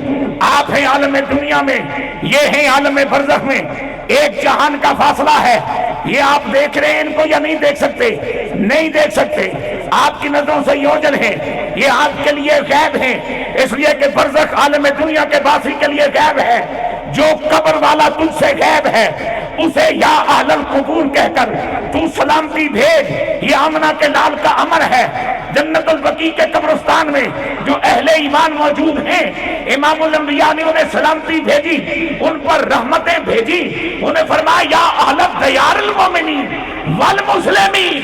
آپ ہیں عالم دنیا میں، یہ ہیں عالم برزخ میں، ایک جہان کا فاصلہ ہے۔ یہ آپ دیکھ رہے ہیں ان کو یا نہیں دیکھ سکتے؟ نہیں دیکھ سکتے، آپ کی نظروں سے یہ اوجھل ہیں، یہ آپ کے لیے غیب ہیں، اس لیے کہ برزخ عالم دنیا کے باسی کے لیے غیب ہے۔ جو قبر والا تجھ سے غیب ہے اسے یا اہل القبور کہہ کر تو سلامتی بھیج، یہ آمنہ کے لال کا امر ہے۔ جنت البقیع کے قبرستان میں جو اہل ایمان موجود ہیں، امام الانبیاء نے انہیں سلامتی بھیجی، ان پر رحمتیں بھیجی، انہیں فرمایا یا اہل دیار المومنین والمسلمین۔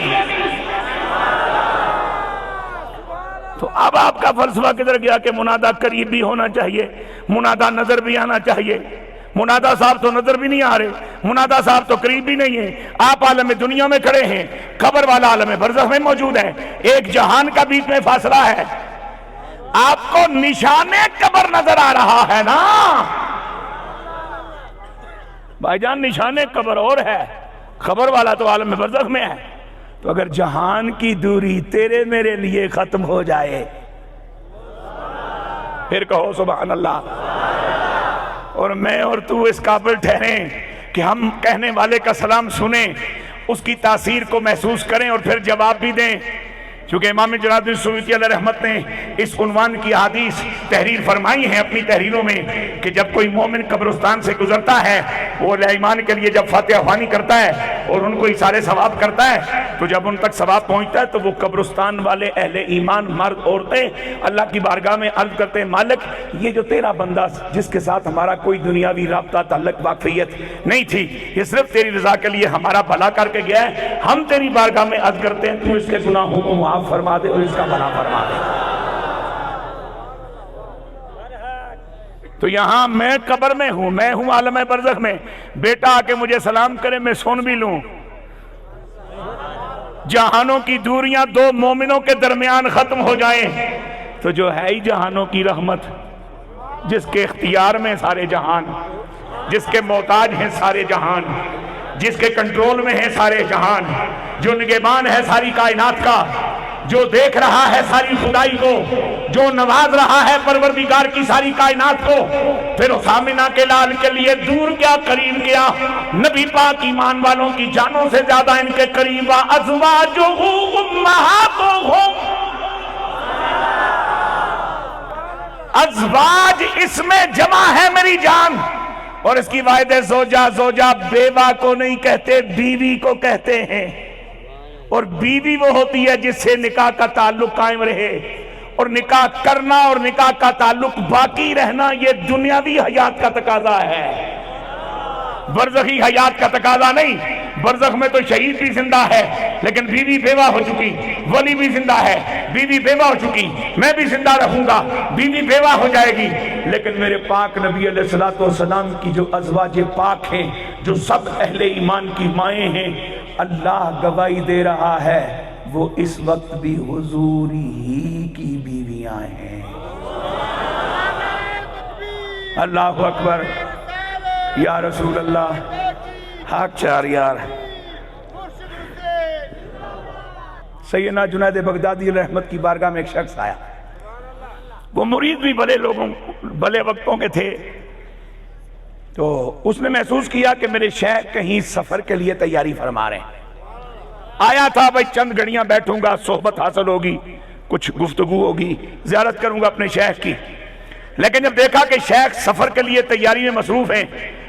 تو اب آپ کا فلسفہ کدھر گیا کہ منادہ قریب بھی ہونا چاہیے، منادہ نظر بھی آنا چاہیے؟ منادہ صاحب تو نظر بھی نہیں آ رہے، منادہ صاحب تو قریب بھی نہیں ہے، آپ عالم دنیا میں کھڑے ہیں، قبر والا عالم برزخ میں موجود ہے، ایک جہان کا بیچ میں فاصلہ ہے۔ آپ کو نشان قبر نظر آ رہا ہے نا بھائی جان، نشان قبر اور ہے، قبر والا تو عالم برزخ میں ہے۔ تو اگر جہان کی دوری تیرے میرے لیے ختم ہو جائے پھر کہو سبحان اللہ، اور میں اور تو اس قابل ٹھہریں کہ ہم کہنے والے کا سلام سنیں، اس کی تاثیر کو محسوس کریں اور پھر جواب بھی دیں۔ چونکہ امام جلال الدین سیوطی علیہ رحمت نے اس عنوان کی حدیث تحریر فرمائی ہیں اپنی تحریروں میں کہ جب کوئی مومن قبرستان سے گزرتا ہے، وہ اہل ایمان کے لیے جب فاتحہ خوانی کرتا ہے اور ان کو اشارے ثواب کرتا ہے، تو جب ان تک ثواب پہنچتا ہے تو وہ قبرستان والے اہل ایمان مرد عورتیں اللہ کی بارگاہ میں عرض کرتے ہیں مالک یہ جو تیرا بندہ جس کے ساتھ ہمارا کوئی دنیاوی رابطہ تعلق واقفیت نہیں تھی، یہ صرف تیری رضا کے لیے ہمارا بھلا کر کے گیا ہے، ہم تیری بارگاہ میں عرض کرتے ہیں تو اس کے گناہوں کو معاف فرما دے اور اس کا بھلا فرما دے۔ تو یہاں میں قبر میں ہوں، میں ہوں عالم برزخ میں، بیٹا آ کے مجھے سلام کرے میں سن بھی لوں، جہانوں کی دوریاں دو مومنوں کے درمیان ختم ہو جائیں تو جو ہے ہی جہانوں کی رحمت، جس کے اختیار میں سارے جہان، جس کے محتاج ہیں سارے جہان، جس کے کنٹرول میں ہے سارے جہان، جو نگہبان ہے ساری کائنات کا، جو دیکھ رہا ہے ساری خدائی کو، جو نواز رہا ہے پروردگار کی ساری کائنات کو، پھر اس آمنہ کے لال کے لیے دور کیا قریب کیا؟ نبی پاک ایمان والوں کی جانوں سے زیادہ ان کے قریب ازواجہ امہاتہم، ازواج اس میں جمع ہے میری جان، اور اس کی واحد زوجہ، زوجہ بیوہ کو نہیں کہتے بیوی کو کہتے ہیں، اور بیوی وہ ہوتی ہے جس سے نکاح کا تعلق قائم رہے، اور نکاح کرنا اور نکاح کا تعلق باقی رہنا یہ دنیاوی حیات کا تقاضا ہے، برزخی حیات کا تقاضا نہیں۔ برزخ میں تو شہید بھی زندہ ہے لیکن بیوی بیوہ ہو چکی، ولی بھی زندہ ہے بیوی بیوہ ہو چکی، میں بھی زندہ رہوں گا بیوی بیوہ ہو جائے گی، لیکن میرے پاک نبی علیہ السلام کی جو ازواج پاک ہیں، جو سب اہل ایمان کی مائیں ہیں، اللہ گواہی دے رہا ہے وہ اس وقت بھی حضور ہی کی بیویاں ہیں۔ اللہ اکبر، یا رسول اللہ، حق چار یار۔ سیدنا جنید بغدادی علیہ رحمت کی بارگاہ میں ایک شخص آیا، وہ مرید بھی بھلے وقتوں کے تھے، تو اس نے محسوس کیا کہ میرے شیخ کہیں سفر کے لیے تیاری فرما رہے ہیں۔ آیا تھا بھائی چند گھڑیاں بیٹھوں گا، صحبت حاصل ہوگی، کچھ گفتگو ہوگی، زیارت کروں گا اپنے شیخ کی، لیکن جب دیکھا کہ شیخ سفر کے لیے تیاری میں مصروف ہیں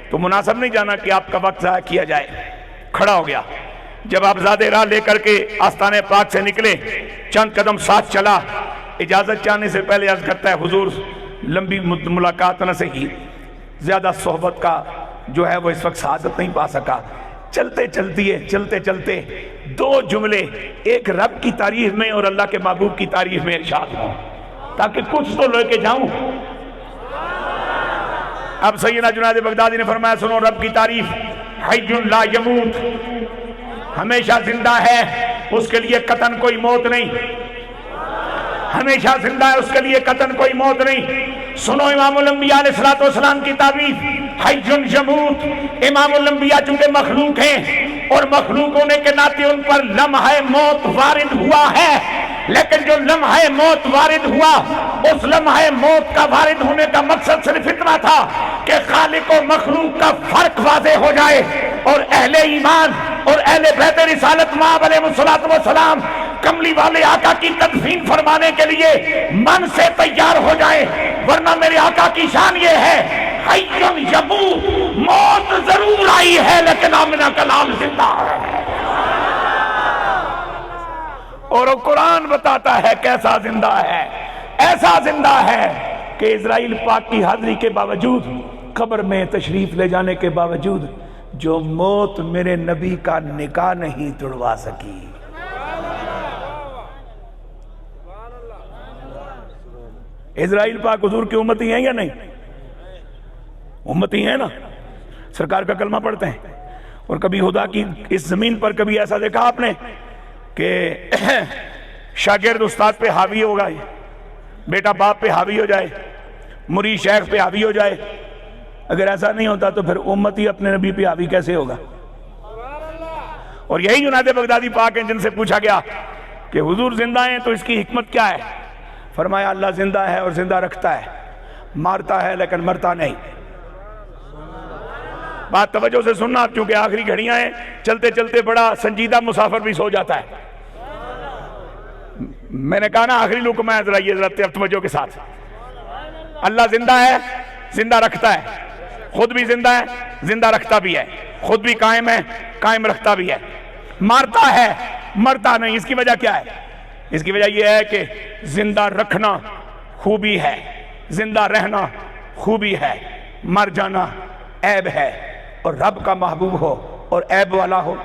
تو مناسب نہیں جانا کہ آپ کا وقت ضائع کیا جائے، کھڑا ہو گیا۔ جب آپ زیادہ راہ لے کر کے آستان پاک سے نکلے، چند قدم ساتھ چلا، اجازت چاہنے سے پہلے عرض کرتا ہے حضور لمبی ملاقات نہ سکی، زیادہ صحبت کا جو ہے وہ اس وقت سعادت نہیں پا سکا، چلتے چلتے دو جملے ایک رب کی تعریف میں اور اللہ کے محبوب کی تعریف میں ارشاد ہوں تاکہ کچھ تو لے کے جاؤں۔ اب سیدنا جنید بغدادی نے فرمایا سنو رب کی تعریف، حی لا یموت، ہمیشہ زندہ ہے، اس کے لیے قطعاً کوئی موت نہیں، ہمیشہ زندہ ہے، اس کے لیے قطعاً کوئی موت نہیں۔ سنو امام الانبیاء علیہ السلام کی تعریف، حی یموت، امام الانبیاء چونکہ مخلوق ہیں اور مخلوق ہونے کے ناطے ان پر لمحہ موت وارد ہوا ہے، لیکن جو لمحہ موت وارد ہوا اس لمحہ موت کا وارد ہونے کا مقصد صرف اتنا تھا کہ خالق و مخلوق کا فرق واضح ہو جائے، اور اہل ایمان اور اہل بیت رسالت مآب علیہ السلام کملی والے آقا کی تدفین فرمانے کے لیے من سے تیار ہو جائے، ورنہ میرے آقا کی شان یہ ہے حی یموت، موت ضرور آئی ہے لیکن آمنہ کا لال زندہ ہے، اور قرآن بتاتا ہے کیسا زندہ ہے، ایسا زندہ ہے کہ اسرائیل پاک کی حاضری کے باوجود، قبر میں تشریف لے جانے کے باوجود، جو موت میرے نبی کا نکاح نہیں توڑوا سکی۔ اسرائیل پاک حضور کی امتی ہیں یا نہیں؟ امتی ہیں نا، سرکار کا کلمہ پڑھتے ہیں، اور کبھی خدا کی اس زمین پر کبھی ایسا دیکھا آپ نے کہ شاگرد استاد پہ حاوی ہوگا، بیٹا باپ پہ حاوی ہو جائے، مرید شیخ پہ حاوی ہو جائے؟ اگر ایسا نہیں ہوتا تو پھر امتی اپنے نبی پہ حاوی کیسے ہوگا؟ اور یہی جنید بغدادی پاک ہیں جن سے پوچھا گیا کہ حضور زندہ ہیں تو اس کی حکمت کیا ہے؟ فرمایا اللہ زندہ ہے اور زندہ رکھتا ہے، مارتا ہے لیکن مرتا نہیں۔ بات توجہ سے سننا کیونکہ آخری گھڑیاں ہیں، چلتے چلتے بڑا سنجیدہ مسافر بھی سو جاتا ہے۔ میں نے کہا نا آخری لقمہ ہے، ذرا توجہ کے ساتھ۔ اللہ زندہ ہے، زندہ رکھتا ہے، خود بھی زندہ ہے، زندہ رکھتا بھی ہے، خود بھی قائم ہے، قائم رکھتا بھی ہے، مارتا ہے، مرتا نہیں۔ اس کی وجہ کیا ہے؟ اس کی وجہ یہ ہے کہ زندہ رکھنا خوبی ہے، زندہ رہنا خوبی ہے، مر جانا عیب ہے، اور رب کا محبوب ہو اور عیب والا ہو،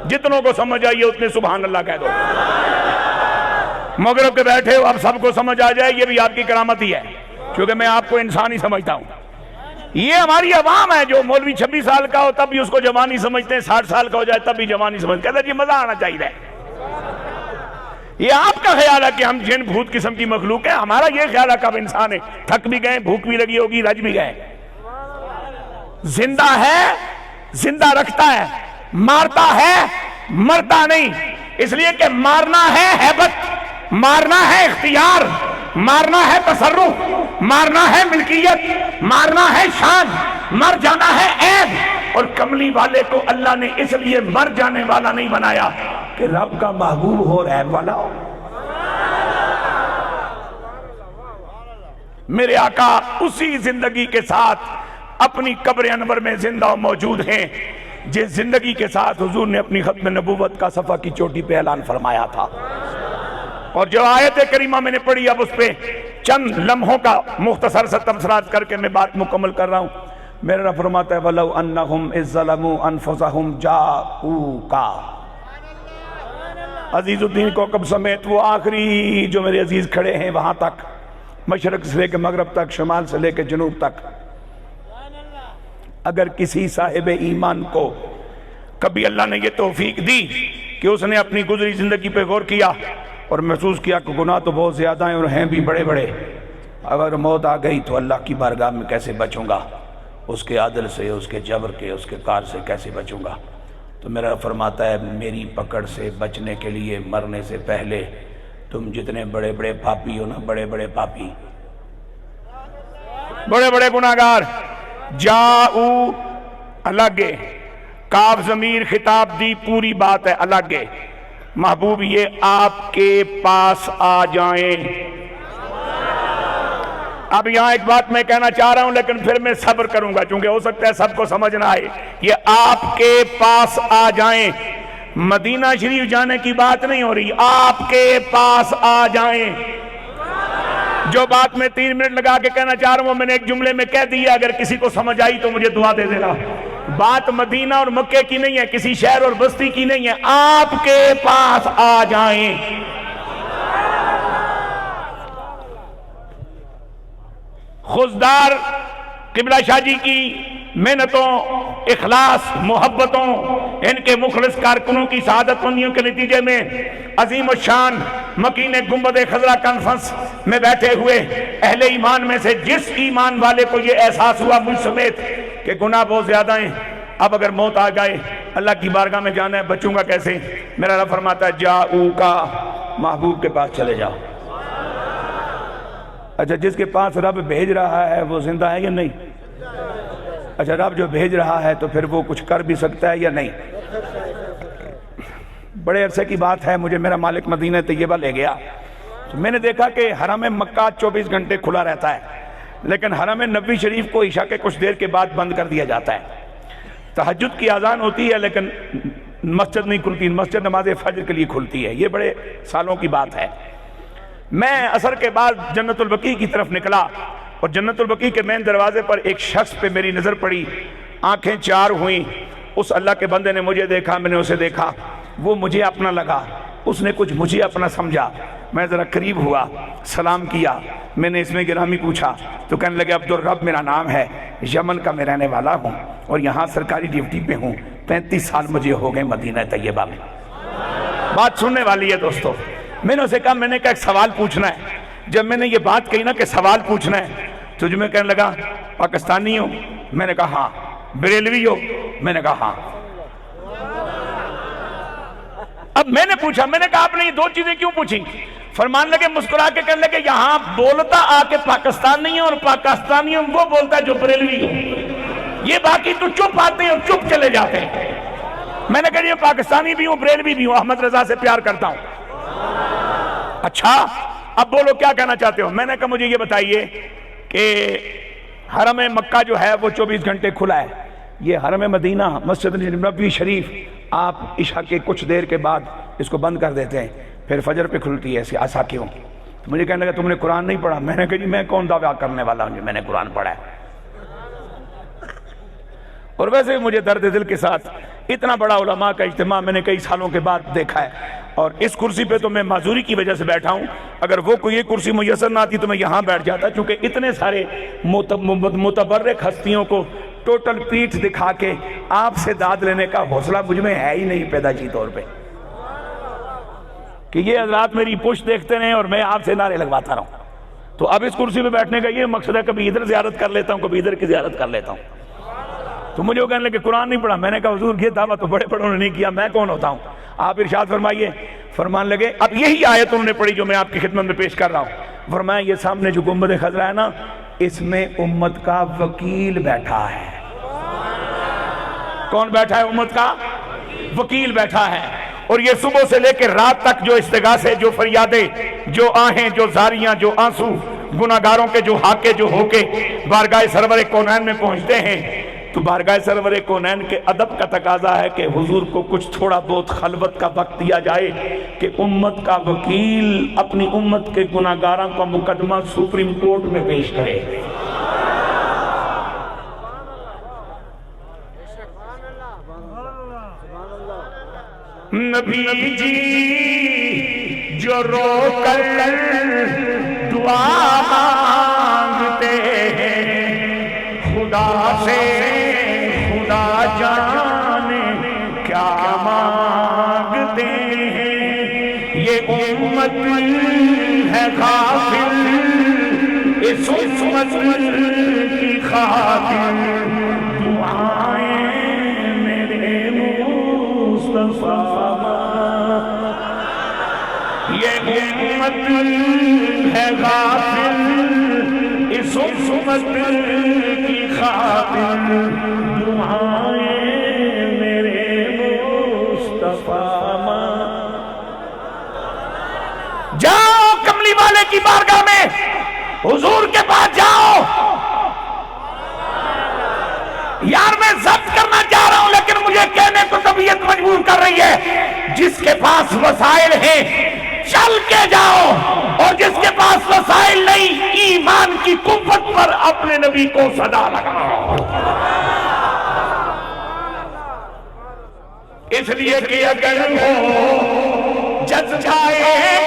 جتنوں کو سمجھ آئیے اتنے سبحان اللہ کہہ دو۔ مغرب کے بیٹھے ہو، اب سب کو سمجھ آ جائے، یہ بھی آپ کی کرامت ہی ہے، کیونکہ میں آپ کو انسان ہی سمجھتا ہوں۔ یہ ہماری عوام ہے جو مولوی 26 سال کا ہو تب بھی اس کو جوانی سمجھتے ہیں، 60 سال کا ہو جائے تب بھی جوانی سمجھتے ہیں، کہتے ہیں جی مزہ آنا چاہیے۔ یہ آپ کا خیال ہے کہ ہم جن بھوت قسم کی مخلوق ہیں، ہمارا یہ خیال ہے کہ اب انسان ہے، تھک بھی گئے، بھوک بھی لگی ہوگی، رج بھی گئے۔ زندہ ہے، زندہ رکھتا ہے، مارتا ہے، مرتا نہیں، اس لیے کہ مارنا ہے ہیبت، مارنا ہے اختیار، مارنا ہے تصرف، مارنا ہے ملکیت، مارنا ہے شان، مر جانا ہے عیب۔ اور کملی والے کو اللہ نے اس لیے مر جانے والا نہیں بنایا کہ رب کا محبوب ہو اور عیب والا ہو۔ میرے آقا اسی زندگی کے ساتھ اپنی قبر انور میں زندہ و موجود ہیں جس زندگی کے ساتھ حضور نے اپنی ختم نبوت کا صفحہ کی چوٹی پہ اعلان فرمایا تھا۔ اور جو آیت کریمہ میں نے پڑھی اب اس پہ چند لمحوں کا مختصر سا تبصرات کر کے میں بات مکمل کر رہا ہوں۔ میرا رب فرماتا ہے وَلَوْ أَنَّهُمْ إِذْ ظَلَمُوا أَنفُسَهُمْ جَاءُوكَ۔ عزیز الدین کوکب سمیت وہ آخری جو میرے عزیز کھڑے ہیں وہاں تک، مشرق سے لے کے مغرب تک، شمال سے لے کے جنوب تک، اگر کسی صاحب ایمان کو کبھی اللہ نے یہ توفیق دی کہ اس نے اپنی گزری زندگی پہ غور کیا اور محسوس کیا کہ گناہ تو بہت زیادہ ہیں اور ہیں بھی بڑے بڑے، اگر موت آ گئی تو اللہ کی بارگاہ میں کیسے بچوں گا، اس کے عدل سے، اس کے جبر کے، اس کے کار سے کیسے بچوں گا، تو میرا فرماتا ہے میری پکڑ سے بچنے کے لیے مرنے سے پہلے تم جتنے بڑے بڑے پاپی ہو نا، بڑے بڑے پاپی، بڑے بڑے گناہگار، جاؤ الگ، کاف ضمیر خطاب دی، پوری بات ہے الگ، محبوب یہ آپ کے پاس آ جائیں۔ اب یہاں ایک بات میں کہنا چاہ رہا ہوں لیکن پھر میں صبر کروں گا چونکہ ہو سکتا ہے سب کو سمجھ نہ آئے۔ یہ آپ کے پاس آ جائیں، مدینہ شریف جانے کی بات نہیں ہو رہی، آپ کے پاس آ جائیں۔ جو بات میں 3 منٹ لگا کے کہنا چاہ رہا ہوں وہ میں نے ایک جملے میں کہہ دیا، اگر کسی کو سمجھ آئی تو مجھے دعا دے دینا۔ بات مدینہ اور مکے کی نہیں ہے، کسی شہر اور بستی کی نہیں ہے، آپ کے پاس آ جائیں۔ خوزدار قبلہ شاہ جی کی محنتوں، اخلاص، محبتوں، ان کے مخلص کارکنوں کی سعادت مندیوں کے نتیجے میں عظیم الشان مکین گنبد خضرا کانفرنس میں بیٹھے ہوئے اہل ایمان میں سے جس ایمان والے کو یہ احساس ہوا مجھ سمیت کہ گناہ بہت زیادہ ہیں، اب اگر موت آ جائے اللہ کی بارگاہ میں جانا ہے، بچوں گا کیسے؟ میرا رب فرماتا ہے جاؤ کا محبوب کے پاس چلے جاؤ۔ اچھا، جس کے پاس رب بھیج رہا ہے وہ زندہ ہے یا نہیں؟ اچھا، رب جو بھیج رہا ہے تو پھر وہ کچھ کر بھی سکتا ہے یا نہیں؟ بڑے عرصے کی بات ہے، مجھے میرا مالک مدینہ طیبہ لے گیا تو میں نے دیکھا کہ حرم مکہ 24 گھنٹے کھلا رہتا ہے، لیکن حرم نبوی شریف کو عشاء کے کچھ دیر کے بعد بند کر دیا جاتا ہے۔ تہجد کی اذان ہوتی ہے لیکن مسجد نہیں کھلتی، مسجد نماز فجر کے لیے کھلتی ہے، یہ بڑے سالوں کی بات ہے۔ میں عصر کے بعد جنت البقیع کی طرف نکلا اور جنت البقیع کے مین دروازے پر ایک شخص پہ میری نظر پڑی، آنکھیں چار ہوئیں۔ اس اللہ کے بندے نے مجھے دیکھا، میں نے اسے دیکھا، وہ مجھے اپنا لگا، اس نے کچھ مجھے اپنا سمجھا۔ میں ذرا قریب ہوا، سلام کیا، میں نے اس میں گرامی پوچھا تو کہنے لگے عبدالرب میرا نام ہے، یمن کا میں رہنے والا ہوں اور یہاں سرکاری ڈیوٹی پہ ہوں، 35 سال مجھے ہو گئے مدینہ طیبہ میں۔ بات سننے والی ہے دوستو۔ میں نے اسے کہا، میں نے کہا ایک سوال پوچھنا ہے۔ جب میں نے یہ بات کہی نا کہ سوال پوچھنا ہے تو جو میں کہنے لگا پاکستانی ہو؟ میں نے کہا ہاں۔ بریلوی ہو؟ میں نے کہا ہاں۔ اب میں نے پوچھا، میں نے کہا آپ نے یہ دو چیزیں کیوں پوچھی؟ فرمان لگے، مسکرا کے کہنے لگے یہاں بولتا آ کے پاکستانی اور پاکستانی وہ بولتا ہے جو بریلوی ہو، یہ باقی تو چپ آتے ہیں اور چپ چلے جاتے ہیں۔ میں نے کہا یہ پاکستانی بھی ہوں بریلوی بھی ہوں، احمد رضا سے پیار کرتا ہوں۔ اچھا اب بولو کیا کہنا چاہتے ہو؟ میں نے کہا مجھے یہ بتائیے کہ حرم مکہ جو ہے وہ 24 گھنٹے کھلا ہے، یہ حرم مدینہ مسجد نبوی شریف آپ عشاء کے کچھ دیر کے بعد اس کو بند کر دیتے ہیں، پھر فجر پہ کھلتی ہے، ایسا کیوں؟ تو مجھے کہنے لگا تم نے قرآن نہیں پڑھا؟ میں نے کہا جی میں کون دعویٰ کرنے والا ہوں، میں نے قرآن پڑھا ہے۔ اور ویسے مجھے درد دل کے ساتھ اتنا بڑا علماء کا اجتماع میں نے کئی سالوں کے بعد دیکھا ہے، اور اس کرسی پہ تو میں معذوری کی وجہ سے بیٹھا ہوں، اگر وہ کوئی کرسی میسر نہ آتی تو میں یہاں بیٹھ جاتا، چونکہ اتنے سارے متبرک ہستیوں کو ٹوٹل پیٹھ دکھا کے آپ سے داد لینے کا حوصلہ مجھ میں ہے ہی نہیں پیدائشی طور پہ، کہ یہ حضرات میری پشت دیکھتے رہیں اور میں آپ سے نعرے لگواتا رہوں۔ تو اب اس کرسی پہ بیٹھنے کا یہ مقصد ہے، کبھی ادھر زیارت کر لیتا ہوں، کبھی ادھر کی زیارت کر لیتا ہوں۔ تو مجھے وہ کہنے لگے قرآن نہیں پڑھا؟ میں نے کہا حضور یہ دعویٰ تو بڑے بڑوں نے نہیں کیا، میں کون ہوتا ہوں؟ آپ ارشاد فرمائیے۔ فرمان لگے اب یہی آیت انہوں نے پڑھی جو میں آپ کی خدمت میں پیش کر رہا ہوں۔ فرمایا یہ سامنے جو گنبد خضرا ہے نا، اس میں امت کا وکیل بیٹھا ہے۔ کون بیٹھا ہے؟ امت کا وکیل بیٹھا ہے، اور یہ صبح سے لے کے رات تک جو استغاثے، جو فریادیں، جو آہیں، جو زاریاں، جو آنسو گناہگاروں کے، جو ہاکے، جو ہو کے بارگاہ سرور کونین میں پہنچتے ہیں، تو بارگاہ سرور کونین کے ادب کا تقاضا ہے کہ حضور کو کچھ تھوڑا بہت خلوت کا وقت دیا جائے کہ امت کا وکیل اپنی امت کے گناہگاروں کا مقدمہ سپریم کورٹ میں پیش کرے۔ نبی جی جو رو کر دعا مانگتے ہیں خدا سے، خدا جانے کیا مانگتے ہیں، یہ امت ہے غافل اس امت کی خاطر، دعائیں میرے مصطفیٰ، یہ امت ہے غافل اس امت کی خاطر، دعائیں میرے مصطفیٰ۔ جاؤ کملی والے کی بارگاہ میں، حضور کے پاس جاؤ۔ یار میں ضبط کرنا چاہ رہا ہوں لیکن مجھے کہنے کو طبیعت مجبور کر رہی ہے، جس کے پاس وسائل ہیں چل کے جاؤ، اور جس کے پاس وسائل نہیں ایمان کی قوت پر اپنے نبی کو صدا لگاؤ۔ اس لیے کہ اگر ہو جز جائے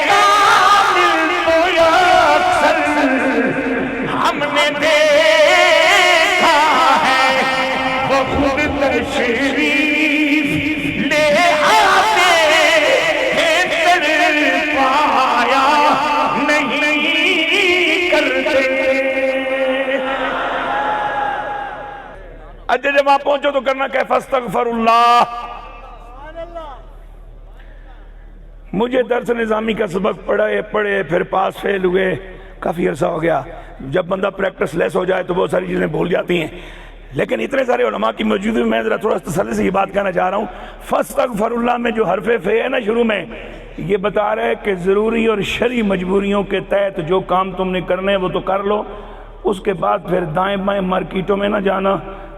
کامل تو اکثر ہم نے اچھا جب آپ پہنچو تو کرنا کہ فاستغفر اللہ. مجھے درس نظامی کا سبق پڑھے پھر پاس فیل ہوئے، کافی عرصہ ہو گیا. جب بندہ پریکٹس لیس ہو جائے تو بہت ساری چیزیں بھول جاتی ہیں، لیکن اتنے سارے علماء کی موجودگی میں ذرا تھوڑا تسلی سے یہ بات کہنا چاہ رہا ہوں. فاستغفر اللہ میں جو حرف فے ہے نا شروع میں، یہ بتا رہا ہے کہ ضروری اور شرعی مجبوریوں کے تحت جو کام تم نے کرنے وہ تو کر لو، اس کے بعد پھر دائیں بائیں مارکیٹوں میں نہ جانا،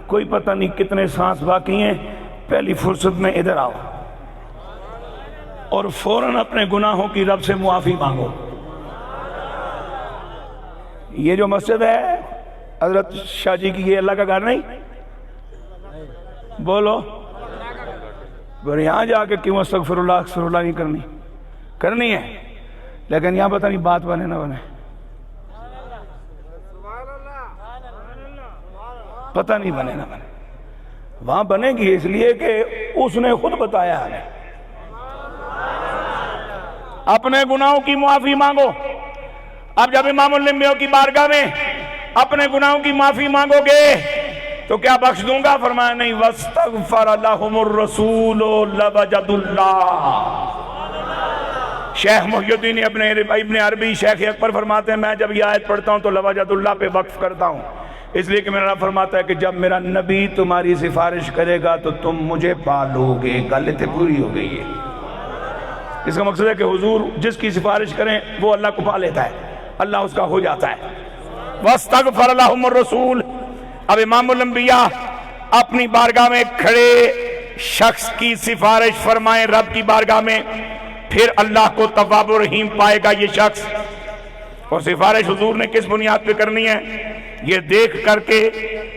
کوئی پتہ نہیں کتنے سانس باقی ہیں، پہلی فرصت میں ادھر آؤ اور فوراً اپنے گناہوں کی رب سے معافی مانگو. یہ جو مسجد ہے حضرت شاہ جی کی، یہ اللہ کا گھر نہیں؟ بولو اور یہاں جا کے کیوں استغفر اللہ نہیں کرنی ہے، لیکن یہاں پتہ نہیں بات بنے نہ بنے، پتہ نہیں بنے نہ بنے. وہاں بنے گی اس لیے کہ اس نے خود بتایا ہمیں اپنے گناہوں کی معافی مانگو. اب جب امام الانبیاء کی بارگاہ میں اپنے گناہوں کی معافی مانگو گے تو کیا بخش دوں گا؟ فرمایا نہیں، واستغفر لهم الرسول لوجدوا اللہ. شیخ محی الدین ابن عربی شیخ اکبر فرماتے ہیں میں جب یہ آیت پڑھتا ہوں تو لوجدوا اللہ پہ وقف کرتا ہوں، اس لیے کہ میرا رب فرماتا ہے کہ جب میرا نبی تمہاری سفارش کرے گا تو تم مجھے پالو گے. گل تے پوری ہو گئی ہے. اس کا مقصد ہے کہ حضور جس کی سفارش کریں وہ اللہ کو پا لیتا ہے، اللہ اس کا ہو جاتا ہے. واستغفر لهم الرسول. اب امام الانبیاء اپنی بارگاہ میں کھڑے شخص کی سفارش فرمائیں رب کی بارگاہ میں، پھر اللہ کو تواب الرحیم پائے گا یہ شخص. اور سفارش حضور نے کس بنیاد پہ کرنی ہے؟ یہ دیکھ کر کے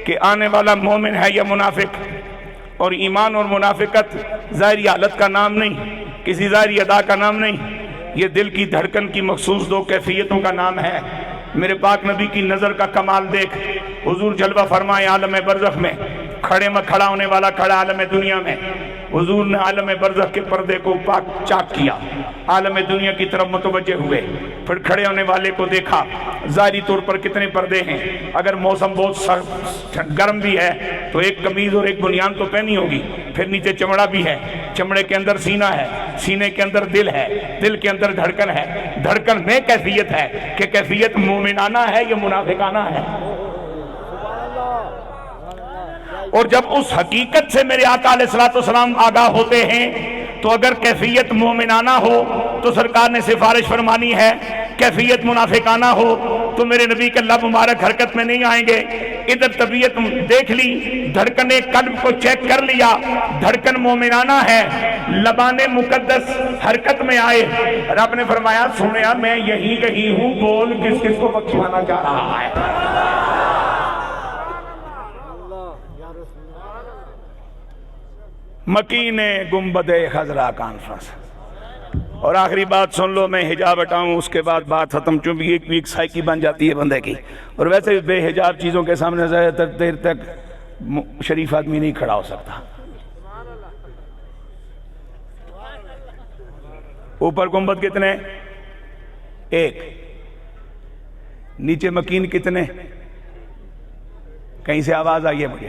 کہ آنے والا مومن ہے یا منافق. اور ایمان اور منافقت ظاہری حالت کا نام نہیں، کسی ظاہری ادا کا نام نہیں، یہ دل کی دھڑکن کی مخصوص دو کیفیتوں کا نام ہے. میرے پاک نبی کی نظر کا کمال دیکھ، حضور جلوہ فرمائے عالم برزخ میں، کھڑے میں کھڑا ہونے والا کھڑا عالم دنیا میں. حضور نے عالم برزخ کے پردے کو پاک چاک کیا، عالم دنیا کی طرف متوجہ ہوئے، پھر کھڑے ہونے والے کو دیکھا. ظاہری طور پر کتنے پردے ہیں؟ اگر موسم بہت سخت گرم بھی ہے تو ایک قمیض اور ایک بنیان تو پہنی ہوگی، پھر نیچے چمڑا بھی ہے، چمڑے کے اندر سینہ ہے، سینے کے اندر دل ہے، دل کے اندر دھڑکن ہے، دھڑکن میں کیفیت ہے کہ کیفیت مومنانہ ہے یا منافقانہ ہے. اور جب اس حقیقت سے میرے آقا علیہ السلام آگاہ ہوتے ہیں تو اگر کیفیت مومنانہ ہو تو سرکار نے سفارش فرمانی ہے، کیفیت منافقانہ ہو تو میرے نبی کے لب مبارک حرکت میں نہیں آئیں گے. ادھر طبیعت دیکھ لی، دھڑکن قلب کو چیک کر لیا، دھڑکن مومنانہ ہے، لبان مقدس حرکت میں آئے. رب نے فرمایا سنیا میں یہی کہی ہوں، بول کس کس کو بخشوانا چاہ رہا ہے. مکین گنبد خضرا کانفرنس. اور آخری بات سن لو، میں حجاب ہٹاؤں اس کے بعد بات ختم، چونکہ ایک سائیکی بن جاتی ہے بندے کی. اور ویسے بھی بے حجاب چیزوں کے سامنے زیادہ دیر تک شریف آدمی نہیں کھڑا ہو سکتا. اوپر گنبد کتنے؟ ایک. نیچے مکین کتنے؟ کہیں سے آواز آئی ہے مجھے؟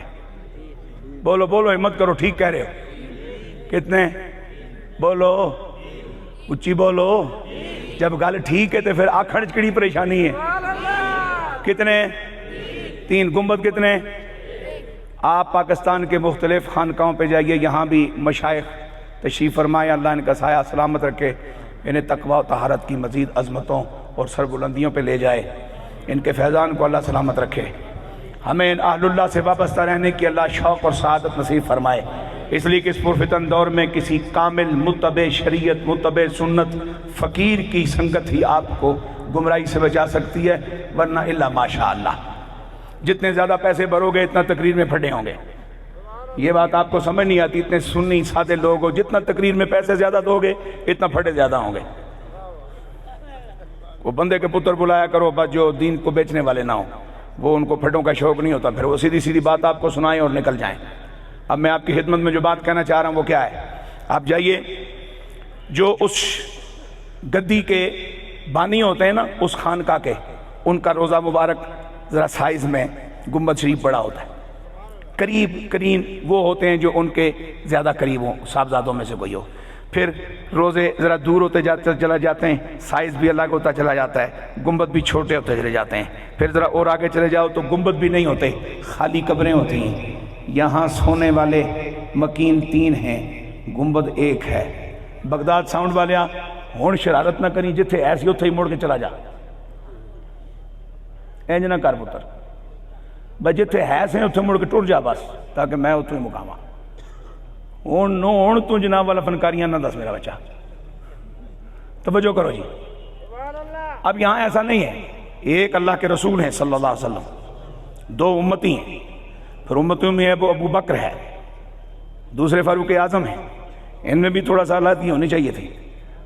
بولو بولو، ہمت کرو، ٹھیک کہہ رہے ہو. کتنے؟ بولو اچھی بولو. جب گل ٹھیک ہے تو پھر آکھڑ چکڑی پریشانی ہے. کتنے؟ 3. گنبد کتنے؟ آپ پاکستان کے مختلف خانقاہوں پہ جائیے، یہاں بھی مشائخ تشریف فرمائے، اللہ ان کا سایہ سلامت رکھے، انہیں تقوی و طہارت کی مزید عظمتوں اور سربلندیوں پہ لے جائے، ان کے فیضان کو اللہ سلامت رکھے. ہمیں ان اہل اللہ سے وابستہ رہنے کی اللہ شوق اور سعادت نصیب فرمائے. اس لیے کہ اس پرفتن دور میں کسی کامل متبع شریعت، متبع سنت فقیر کی سنگت ہی آپ کو گمراہی سے بچا سکتی ہے، ورنہ الا ماشاء اللہ. جتنے زیادہ پیسے بھرو گے اتنا تقریر میں پھٹے ہوں گے. یہ بات آپ کو سمجھ نہیں آتی. اتنے سنی سادے لوگ ہو، جتنا تقریر میں پیسے زیادہ دو گے اتنا پھٹے زیادہ ہوں گے. وہ بندے کے پتر بلایا کرو بس جو دین کو بیچنے والے نہ ہوں، وہ ان کو پھٹوں کا شوق نہیں ہوتا، پھر وہ سیدھی سیدھی بات آپ کو سنائیں اور نکل جائیں. اب میں آپ کی خدمت میں جو بات کہنا چاہ رہا ہوں وہ کیا ہے؟ آپ جائیے، جو اس گدی کے بانی ہوتے ہیں نا اس خانقاہ کے، ان کا روزہ مبارک ذرا سائز میں گنبد شریف بڑا ہوتا ہے. قریب کرین وہ ہوتے ہیں جو ان کے زیادہ قریب ہوں، صاحبزادوں میں سے کوئی ہو. پھر روزے ذرا دور ہوتے چلا جاتے ہیں، سائز بھی الگ ہوتا چلا جاتا ہے، گنبد بھی چھوٹے ہوتے چلے جاتے ہیں. پھر ذرا اور آگے چلے جاؤ تو گنبد بھی نہیں ہوتے، خالی قبریں ہوتی ہیں. یہاں سونے والے مکین 3 ہیں، گنبد 1 ہے. بغداد ساؤنڈ والے ہون شرارت نہ کریں، جتھے ایسی اتھے ہی مڑ کے چلا جا، اینج نہ کر پتر بھائی، جتھے ایسے اتھے مڑ کے ٹر جا بس، تاکہ میں اتھے ہی مقاما. ہون تو جناب والا فنکاریاں نہ دس میرا بچہ، توجہ کرو جی. اب یہاں ایسا نہیں ہے، ایک اللہ کے رسول ہیں صلی اللہ علیہ وسلم، 2 امتی ہیں، پھر امتوں میں ابو بکر ہے، دوسرے فاروق اعظم ہیں. ان میں بھی تھوڑا سا حالات ہونی چاہیے تھی،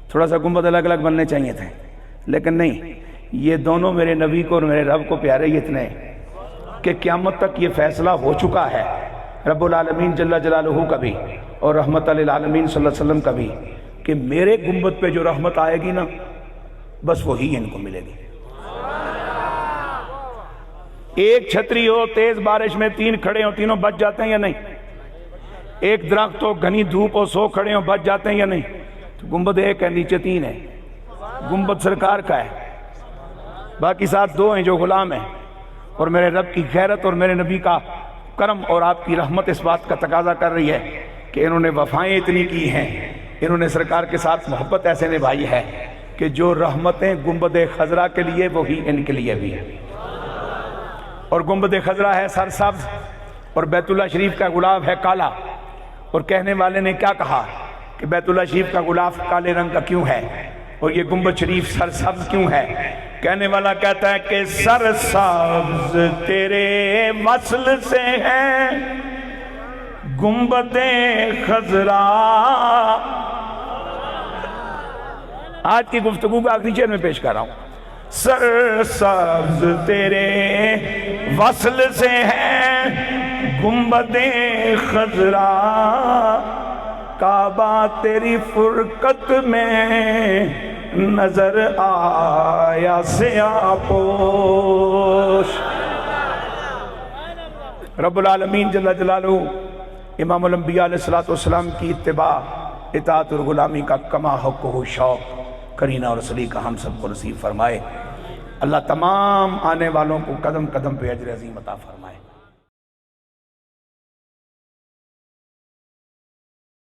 تھوڑا سا گنبد الگ الگ بننے چاہیے تھے، لیکن نہیں. یہ دونوں میرے نبی کو اور میرے رب کو پیارے ہی اتنے کہ قیامت تک یہ فیصلہ ہو چکا ہے رب العالمین جل جلالہ کا بھی اور رحمت للعالمین صلی اللہ علیہ وسلم کا بھی، کہ میرے گنبد پہ جو رحمت آئے گی نا، بس وہی ان کو ملے گی. ایک چھتری ہو، تیز بارش میں 3 کھڑے ہوں، تینوں بچ جاتے ہیں یا نہیں؟ ایک درخت ہو، گھنی دھوپ ہو، 100 کھڑے ہوں، بچ جاتے ہیں یا نہیں؟ تو گنبد 1 ہے، نیچے 3 ہے. گنبد سرکار کا ہے، باقی ساتھ 2 ہیں جو غلام ہیں. اور میرے رب کی غیرت اور میرے نبی کا کرم اور آپ کی رحمت اس بات کا تقاضا کر رہی ہے کہ انہوں نے وفائیں اتنی کی ہیں، انہوں نے سرکار کے ساتھ محبت ایسے نبھائی ہے کہ جو رحمتیں گنبد خضرا کے لیے وہی ان کے لیے بھی ہے. اور گنبد خضرا ہے سرسبز، اور بیت اللہ شریف کا غلاف ہے کالا. اور کہنے والے نے کیا کہا کہ بیت اللہ شریف کا غلاف کالے رنگ کا کیوں ہے اور یہ گنبد شریف سرسبز کیوں ہے؟ کہنے والا کہتا ہے کہ سرسبز تیرے وصل سے ہے گنبد خضرا. آج کی گفتگو کا آخری شعر میں پیش کر رہا ہوں. سرسبز تیرے وصل سے ہے گنبد خضرا، کعبہ تیری فرقت میں نظر آیا سیاہ پوش. رب العالمین جل جلالہ امام الانبیاء علیہ السلام کی اتباع، اطاعت اور غلامی کا کما حق ہو شوق کرینہ اور سلیقہ ہم سب کو نصیب فرمائے. اللہ تمام آنے والوں کو قدم قدم پہ اجر عظیم عطا فرمائے.